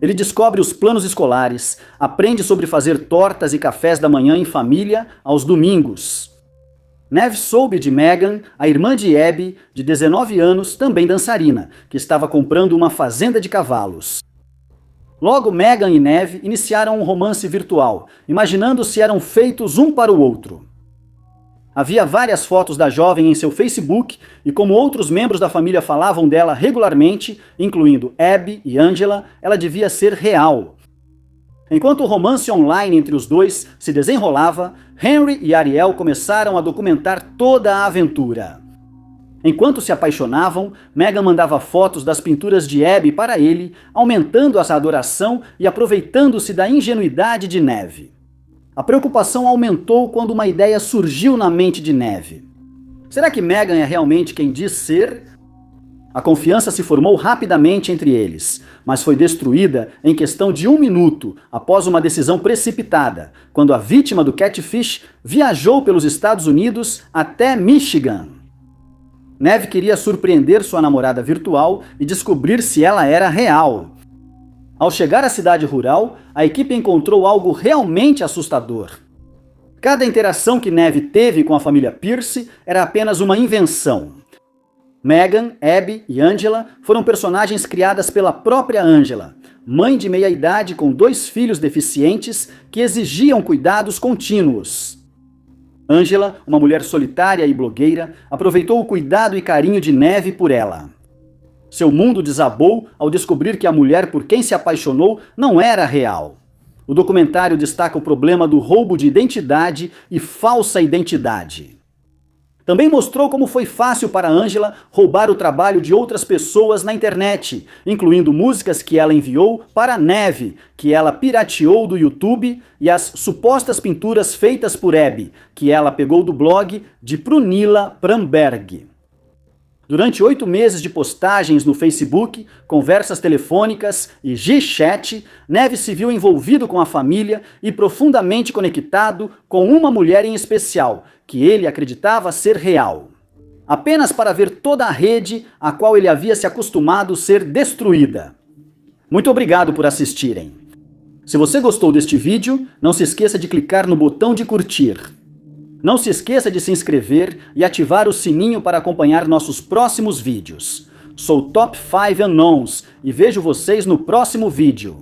Ele descobre os planos escolares, aprende sobre fazer tortas e cafés da manhã em família aos domingos. Nev soube de Megan, a irmã de Abby, de 19 anos, também dançarina, que estava comprando uma fazenda de cavalos. Logo, Megan e Nev iniciaram um romance virtual, imaginando se eram feitos um para o outro. Havia várias fotos da jovem em seu Facebook e, como outros membros da família falavam dela regularmente, incluindo Abby e Angela, ela devia ser real. Enquanto o romance online entre os dois se desenrolava, Henry e Ariel começaram a documentar toda a aventura. Enquanto se apaixonavam, Megan mandava fotos das pinturas de Abby para ele, aumentando essa adoração e aproveitando-se da ingenuidade de Nev. A preocupação aumentou quando uma ideia surgiu na mente de Nev. Será que Megan é realmente quem diz ser? A confiança se formou rapidamente entre eles, mas foi destruída em questão de 1 minuto após uma decisão precipitada, quando a vítima do catfish viajou pelos Estados Unidos até Michigan. Neve queria surpreender sua namorada virtual e descobrir se ela era real. Ao chegar à cidade rural, a equipe encontrou algo realmente assustador. Cada interação que Neve teve com a família Pierce era apenas uma invenção. Megan, Abby e Angela foram personagens criadas pela própria Angela, mãe de meia-idade com 2 filhos deficientes que exigiam cuidados contínuos. Angela, uma mulher solitária e blogueira, aproveitou o cuidado e carinho de Neve por ela. Seu mundo desabou ao descobrir que a mulher por quem se apaixonou não era real. O documentário destaca o problema do roubo de identidade e falsa identidade. Também mostrou como foi fácil para Angela roubar o trabalho de outras pessoas na internet, incluindo músicas que ela enviou para Neve, que ela pirateou do YouTube, e as supostas pinturas feitas por Abby, que ela pegou do blog de Prunila Pramberg. Durante 8 meses de postagens no Facebook, conversas telefônicas e G-Chat, Neve se viu envolvido com a família e profundamente conectado com uma mulher em especial, que ele acreditava ser real. Apenas para ver toda a rede a qual ele havia se acostumado ser destruída. Muito obrigado por assistirem. Se você gostou deste vídeo, não se esqueça de clicar no botão de curtir. Não se esqueça de se inscrever e ativar o sininho para acompanhar nossos próximos vídeos. Sou Top 5 Unknowns e vejo vocês no próximo vídeo.